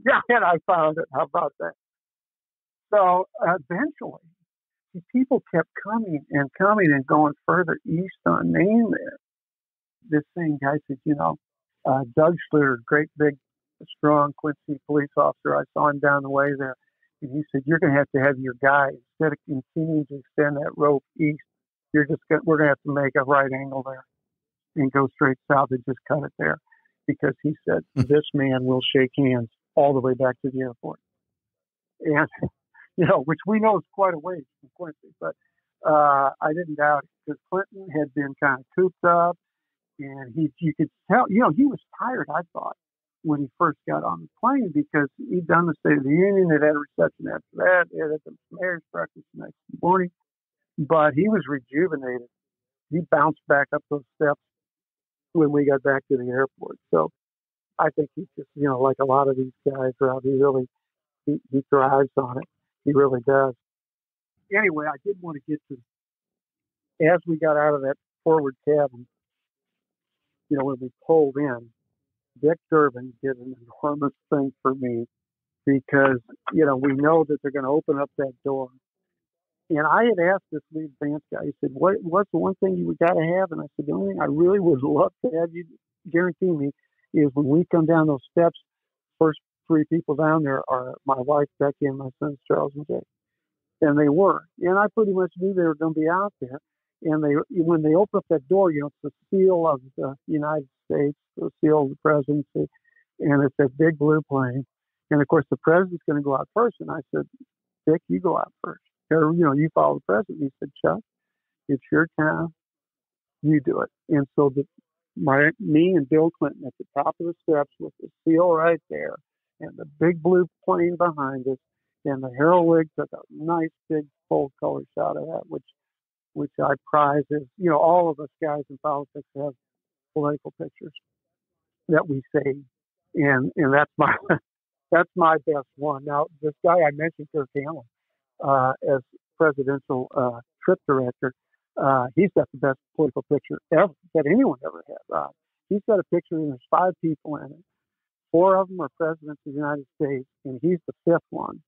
Yeah, and I found it. How about that? So eventually, people kept coming and going further east on Main there. This same guy said, Doug Schluter, great big a strong Quincy police officer. I saw him down the way there, and he said, "You're going to have your guy, instead of continuing to extend that rope east, we're going to have to make a right angle there and go straight south and just cut it there," because he said this man will shake hands all the way back to the airport, and which we know is quite a ways from Quincy, but I didn't doubt it because Clinton had been kind of cooped up. And you could tell, he was tired, I thought, when he first got on the plane because he'd done the State of the Union, had a reception after that, had the mayor's breakfast the next morning, but he was rejuvenated. He bounced back up those steps when we got back to the airport. So I think he's just, like a lot of these guys, Rob, he thrives on it. He really does. Anyway, I did want to get to, as we got out of that forward cabin, when we pulled in, Dick Durbin did an enormous thing for me because, we know that they're going to open up that door. And I had asked this lead advance guy, he said, what's the one thing you got to have? And I said, the only thing I really would love to have you guarantee me is when we come down those steps, first three people down there are my wife, Becky, and my sons, Charles and Jake. And they were. And I pretty much knew they were going to be out there. And when they open up that door, it's the seal of the United States, the seal of the presidency, and it's that big blue plane. And of course, the president's going to go out first. And I said, Dick, you go out first. Or, you follow the president. He said, Chuck, it's your time. You do it. And so me and Bill Clinton at the top of the steps with the seal right there and the big blue plane behind us. And the Herald League took a nice big full color shot of that, which I prize is, all of us guys in politics have political pictures that we save. And that's that's my best one. Now, this guy I mentioned, Kirk Hannibal, as presidential trip director, he's got the best political picture ever that anyone ever had. He's got a picture and there's 5 people in it. 4 of them are presidents of the United States, and he's the 5th one.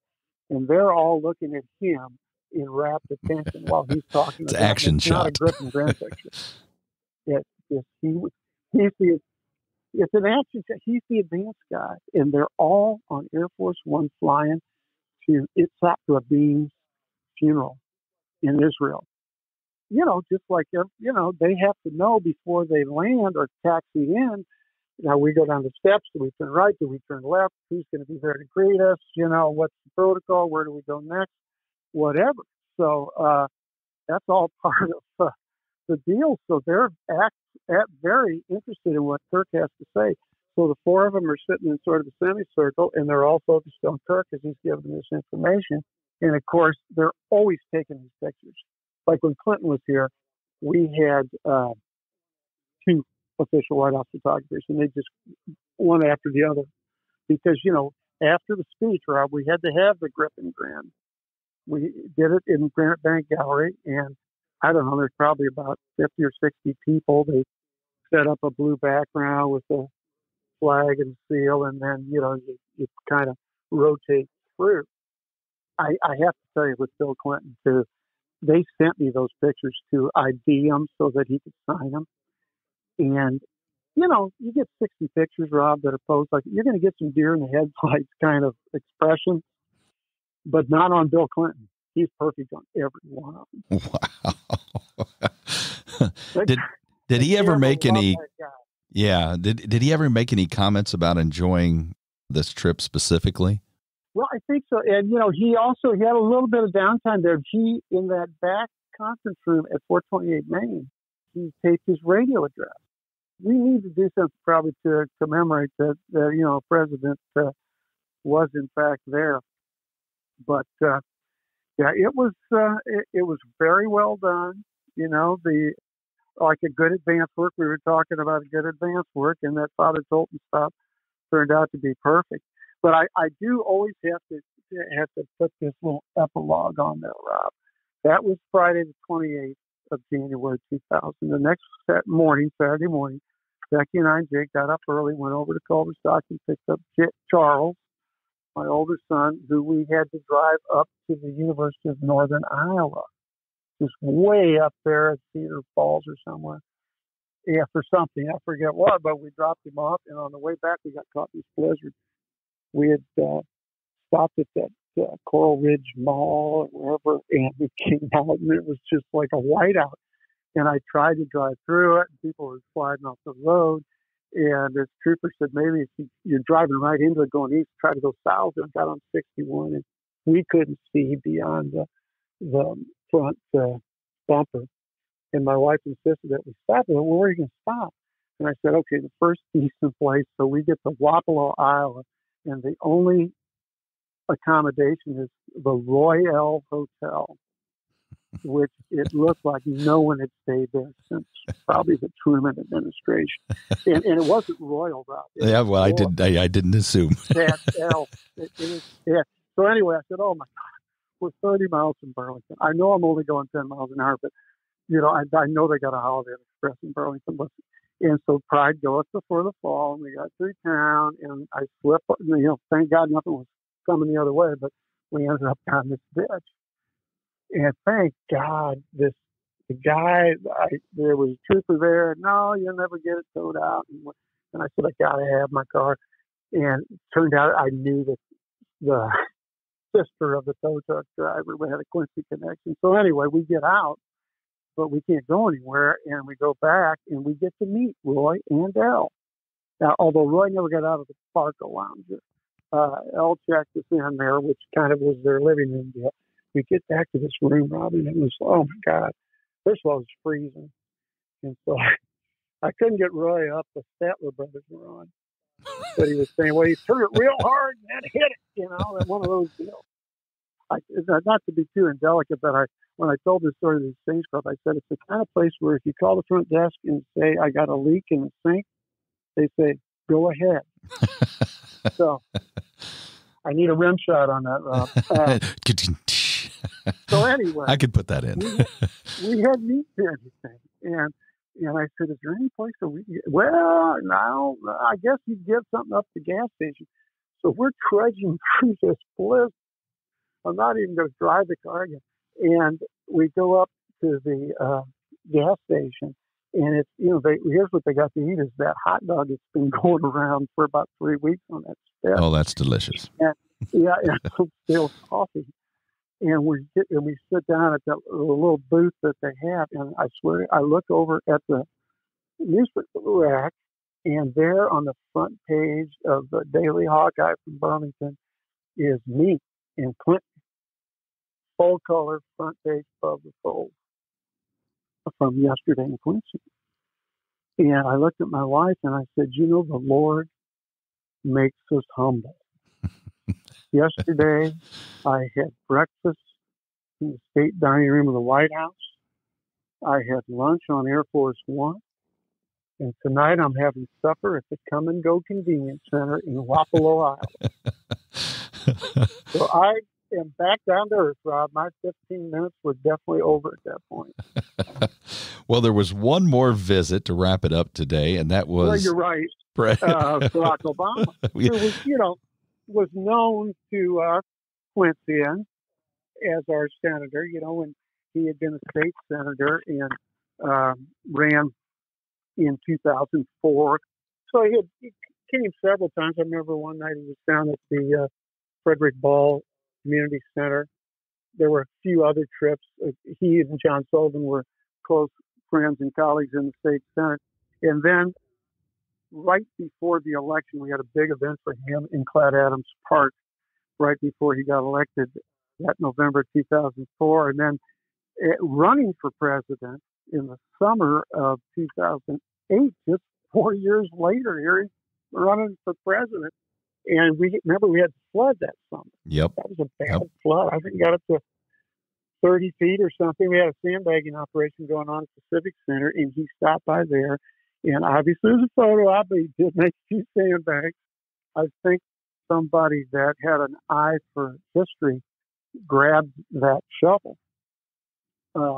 And they're all looking at him in rapt attention while he's talking. It's an action shot. Not a grip and grin picture. It's an action shot. He's the advanced guy, and they're all on Air Force One flying to Itzhak Rabin's funeral in Israel. Just like they have to know before they land or taxi in. Now we go down the steps. Do we turn right? Do we turn left? Who's going to be there to greet us? What's the protocol? Where do we go next? Whatever. So that's all part of the deal. So they're very interested in what Kirk has to say. So the 4 of them are sitting in sort of a semicircle, and they're all focused on Kirk as he's giving them this information. And of course, they're always taking these pictures. Like when Clinton was here, we had 2 official White House photographers, and they just one after the other. Because, after the speech, Rob, we had to have the grip and grin. We did it in Granite Bank Gallery, and I don't know, there's probably about 50 or 60 people. They set up a blue background with the flag and seal, and then, you kind of rotate through. I have to tell you with Bill Clinton, too, they sent me those pictures to ID them so that he could sign them. And, you get 60 pictures, Rob, that are posed like you're going to get some deer in the headlights kind of expression, but not on Bill Clinton. He's perfect on every one of them. Wow. Did he ever make any? Yeah. Did he ever make any comments about enjoying this trip specifically? Well, I think so. And, he had a little bit of downtime there. He, in that back conference room at 428 Main, he taped his radio address. We need to do something probably to commemorate that, president was in fact there. But, it was very well done. Like a good advance work. We were talking about a good advance work, and that Father Tolton stuff turned out to be perfect. But I do always have to put this little epilogue on there, Rob. That was Friday the 28th of January 2000. The next Saturday morning, Becky and I and Jake got up early, went over to Culverstock and picked up Charles, my older son, who we had to drive up to the University of Northern Iowa, just way up there at Cedar Falls or somewhere. Yeah, for something. I forget what, but we dropped him off, and on the way back, we got caught in this blizzard. We had stopped at that Coral Ridge Mall or wherever, and we came out, and it was just like a whiteout. And I tried to drive through it, and people were sliding off the road. And this trooper said, maybe if you're driving right into it going east, try to go south. And I got on 61, and we couldn't see beyond the front bumper. And my wife insisted that we stop. Well, where are you going to stop? And I said, okay, the first decent place. So we get to Wapello, Iowa, and the only accommodation is the Royale Hotel, which it looked like no one had stayed there since probably the Truman administration. And it wasn't Royal, Rob. Yeah, well, I didn't assume. Yeah. So anyway, I said, oh my God, we're 30 miles from Burlington. I know I'm only going 10 miles an hour, but I know they got a Holiday Inn Express in Burlington. And so pride goes before the fall, and we got through town, and I slipped. Thank God nothing was coming the other way, but we ended up down this ditch. And thank God, there was a trooper there. No, you'll never get it towed out. And I said, I got to have my car. And it turned out I knew that the sister of the tow truck driver. We had a Quincy connection. So anyway, we get out, but we can't go anywhere. And we go back, and we get to meet Roy and Elle. Now, although Roy never got out of the Barco Lounger, Elle checked us in there, which kind of was their living room deal. We get back to this room, Robin, and it was, oh my God. First of all, it was freezing. And so I couldn't get Roy up. The Statler brothers were on. But he was saying, well, you turn it real hard and then hit it, and one of those deals. Not to be too indelicate, but when I told this story to the Exchange Club, I said it's the kind of place where if you call the front desk and say, I got a leak in the sink, they say, go ahead. So I need a rim shot on that, Rob. So anyway, I could put that in. we had meat there, and I said, is there any place where well, no, I guess you'd get something up at the gas station. So we're trudging through this blizzard. I'm not even going to drive the car again. And we go up to the gas station, and it's, here's what they got to eat is that hot dog that's been going around for about 3 weeks on that step. Oh, that's delicious. And, yeah, and some stale coffee. And we sit down at the little booth that they have, and I swear, I look over at the newspaper rack, and there on the front page of the Daily Hawkeye from Burlington is me in Clinton, full color front page above the fold from yesterday in Quincy. And I looked at my wife and I said, the Lord makes us humble. Yesterday, I had breakfast in the state dining room of the White House. I had lunch on Air Force One. And tonight I'm having supper at the Come and Go Convenience Center in Wapello, Iowa. So I am back down to earth, Rob. My 15 minutes were definitely over at that point. Well, there was one more visit to wrap it up today, and that was... Well, you're right. Barack Obama, who was known to Quincy as our senator, when he had been a state senator and ran in 2004. So he came several times. I remember one night he was down at the Frederick Ball Community Center. There were a few other trips. He and John Sullivan were close friends and colleagues in the state senate. And then right before the election, we had a big event for him in Clyde Adams Park right before he got elected that November 2004. And then running for president in the summer of 2008, just 4 years later, here he's running for president. And we had flood that summer. Yep. That was a bad flood. I think it got up to 30 feet or something. We had a sandbagging operation going on at the Civic Center, and he stopped by there. And obviously, there's a photo op, but he did make a few sandbags. I think somebody that had an eye for history grabbed that shovel.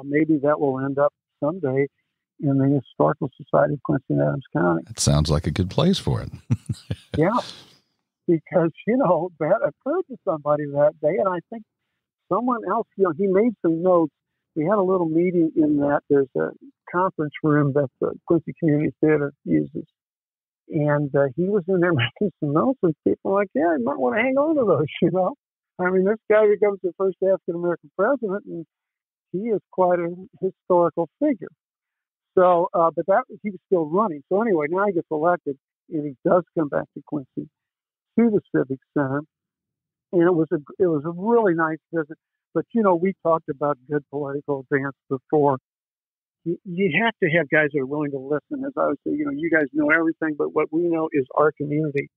Maybe that will end up someday in the Historical Society of Quincy and Adams County. That sounds like a good place for it. Yeah, because, that occurred to somebody that day, and I think someone else, he made some notes. We had a little meeting in that there's a conference room that the Quincy Community Theater uses. And he was in there making some notes, and people were like, yeah, you might want to hang on to those, you know. I mean, this guy becomes the first African-American president, and he is quite a historical figure. So, but he was still running. So anyway, now he gets elected, and he does come back to Quincy, to the Civic Center, and it was a really nice visit. But you know, we talked about good political advance before. You have to have guys that are willing to listen. As I would say, you know, you guys know everything, but what we know is our community.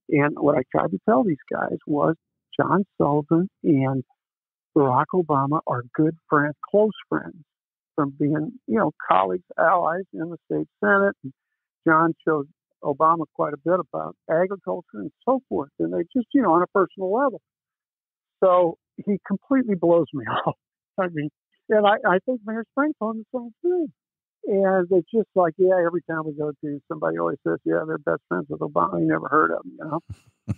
And what I tried to tell these guys was John Sullivan and Barack Obama are good friends, close friends, from being, you know, colleagues, allies in the state Senate. And John showed Obama quite a bit about agriculture and so forth. And they just, you know, on a personal level. So he completely blows me off. I mean, and I think Mayor Springfield the same thing. And it's just like, yeah, every time we go to, somebody always says, yeah, they're best friends with Obama. You never heard of him, you know.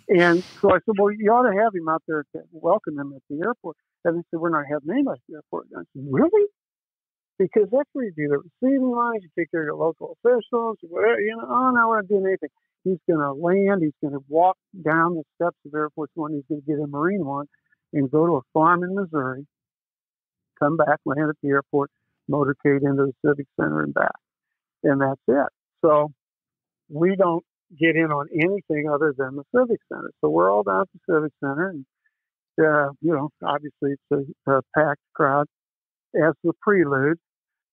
And so I said, well, you ought to have him out there to welcome him at the airport. And they said, we're not having anybody at the airport. And I said, really? Because that's where you do the receiving lines, you take care of your local officials, whatever, you know, oh, no, we're not doing anything. He's going to land, he's going to walk down the steps of Air Force One, he's going to get a Marine One and go to a farm in Missouri, come back, land at the airport, motorcade into the Civic Center and back. And that's it. So we don't get in on anything other than the Civic Center. So we're all down at the Civic Center, and, you know, obviously it's a packed crowd. As the prelude,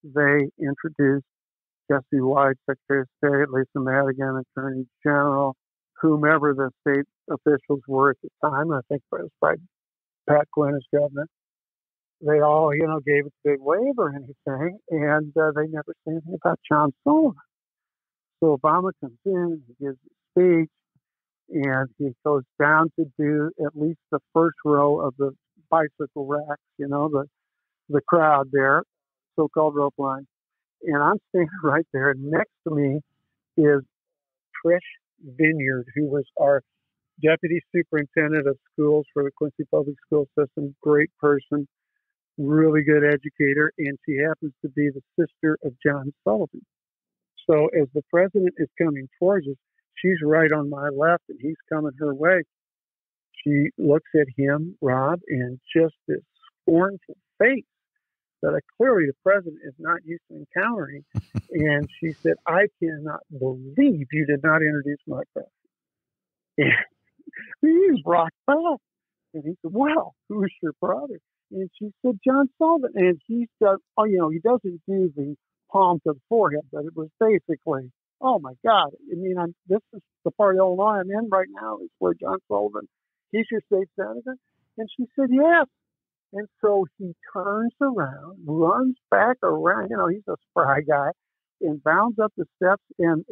they introduced Jesse White, Secretary of State, Lisa Madigan, Attorney General, whomever the state officials were at the time. I think it was probably Pat Quinn as governor. They all, you know, gave it a big wave or anything, and they never said anything about John Sullivan. So Obama comes in, he gives a speech, and he goes down to do at least the first row of the bicycle racks, you know, the crowd there, so-called rope line. And I'm standing right there. Next to me is Trish Vineyard, who was our deputy superintendent of schools for the Quincy Public School System. Great person, really good educator, and she happens to be the sister of John Sullivan. So as the president is coming towards us, she's right on my left, and he's coming her way. She looks at him, Rob, and just this scornful face that clearly the president is not used to encountering. And she said, I cannot believe you did not introduce my brother. And he's rocked back. And he said, well, who's your brother? And she said, John Sullivan. And he said, oh, you know, he doesn't do the palm to the forehead, but it was basically, oh my God. I mean, this is the part of Illinois I'm in right now is where John Sullivan, he's your state senator. And she said, yes. And so he turns around, runs back around, you know, he's a spry guy, and bounds up the steps, and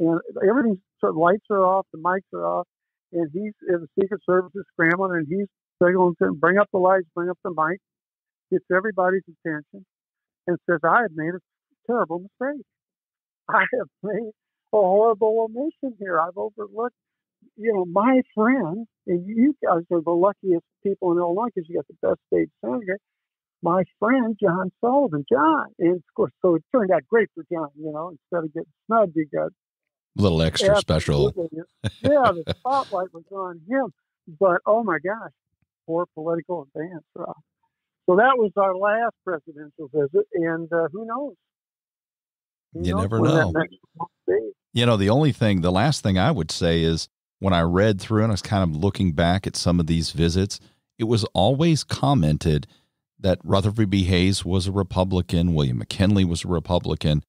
everything, so lights are off, the mics are off, and the Secret Service is scrambling, and he's going to bring up the lights, bring up the mic, gets everybody's attention, and says, I have made a terrible mistake. I have made a horrible omission here. I've overlooked, you know, my friend, and you guys are the luckiest people in Illinois because you got the best state senator, my friend, John Sullivan. John. And of course, so it turned out great for John, you know, instead of getting snubbed, he got a little extra special. Yeah, the spotlight was on him. But, oh my gosh, poor political advance. So that was our last presidential visit, and who knows? You never know. You know, the last thing I would say is when I read through and I was kind of looking back at some of these visits, it was always commented that Rutherford B. Hayes was a Republican, William McKinley was a Republican,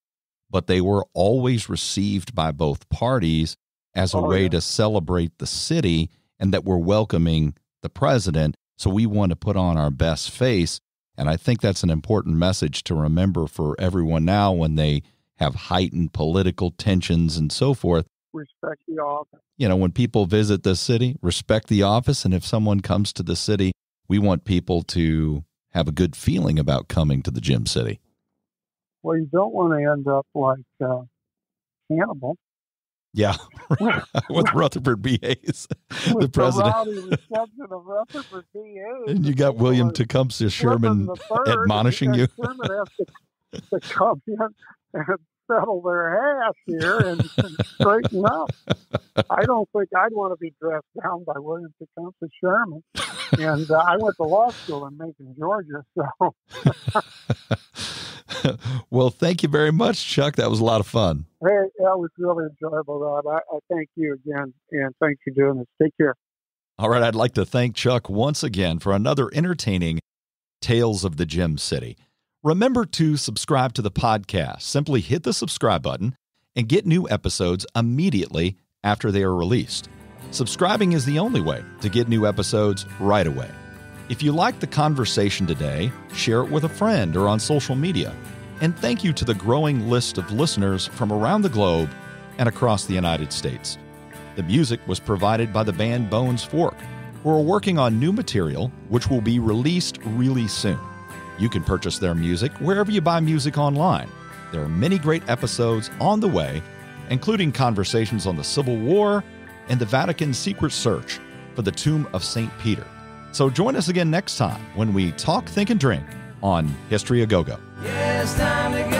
but they were always received by both parties as a way to celebrate the city and that we're welcoming the president. So we want to put on our best face. And I think that's an important message to remember for everyone now when they have heightened political tensions and so forth. Respect the office. You know, when people visit the city, respect the office. And if someone comes to the city, we want people to have a good feeling about coming to the Gym City. Well, you don't want to end up like Hannibal. Yeah, with Rutherford B. Hayes, the president. Of Rutherford B. Hayes. And you got William Tecumseh Sherman admonishing you. Sherman has to come in and settle their hash here and straighten up. I don't think I'd want to be dressed down by William Tecumseh Sherman. And I went to law school in Macon, Georgia. So, well, thank you very much, Chuck. That was a lot of fun. Hey, that was really enjoyable, Rob. I thank you again, and thanks for doing this. Take care. All right, I'd like to thank Chuck once again for another entertaining Tales of the Gem City. Remember to subscribe to the podcast. Simply hit the subscribe button and get new episodes immediately after they are released. Subscribing is the only way to get new episodes right away. If you liked the conversation today, share it with a friend or on social media. And thank you to the growing list of listeners from around the globe and across the United States. The music was provided by the band Bones Fork, who are working on new material which will be released really soon. You can purchase their music wherever you buy music online. There are many great episodes on the way, including conversations on the Civil War and the Vatican's secret search for the tomb of St. Peter. So join us again next time when we talk, think, and drink on History A Go-Go. Yeah, it's time to go.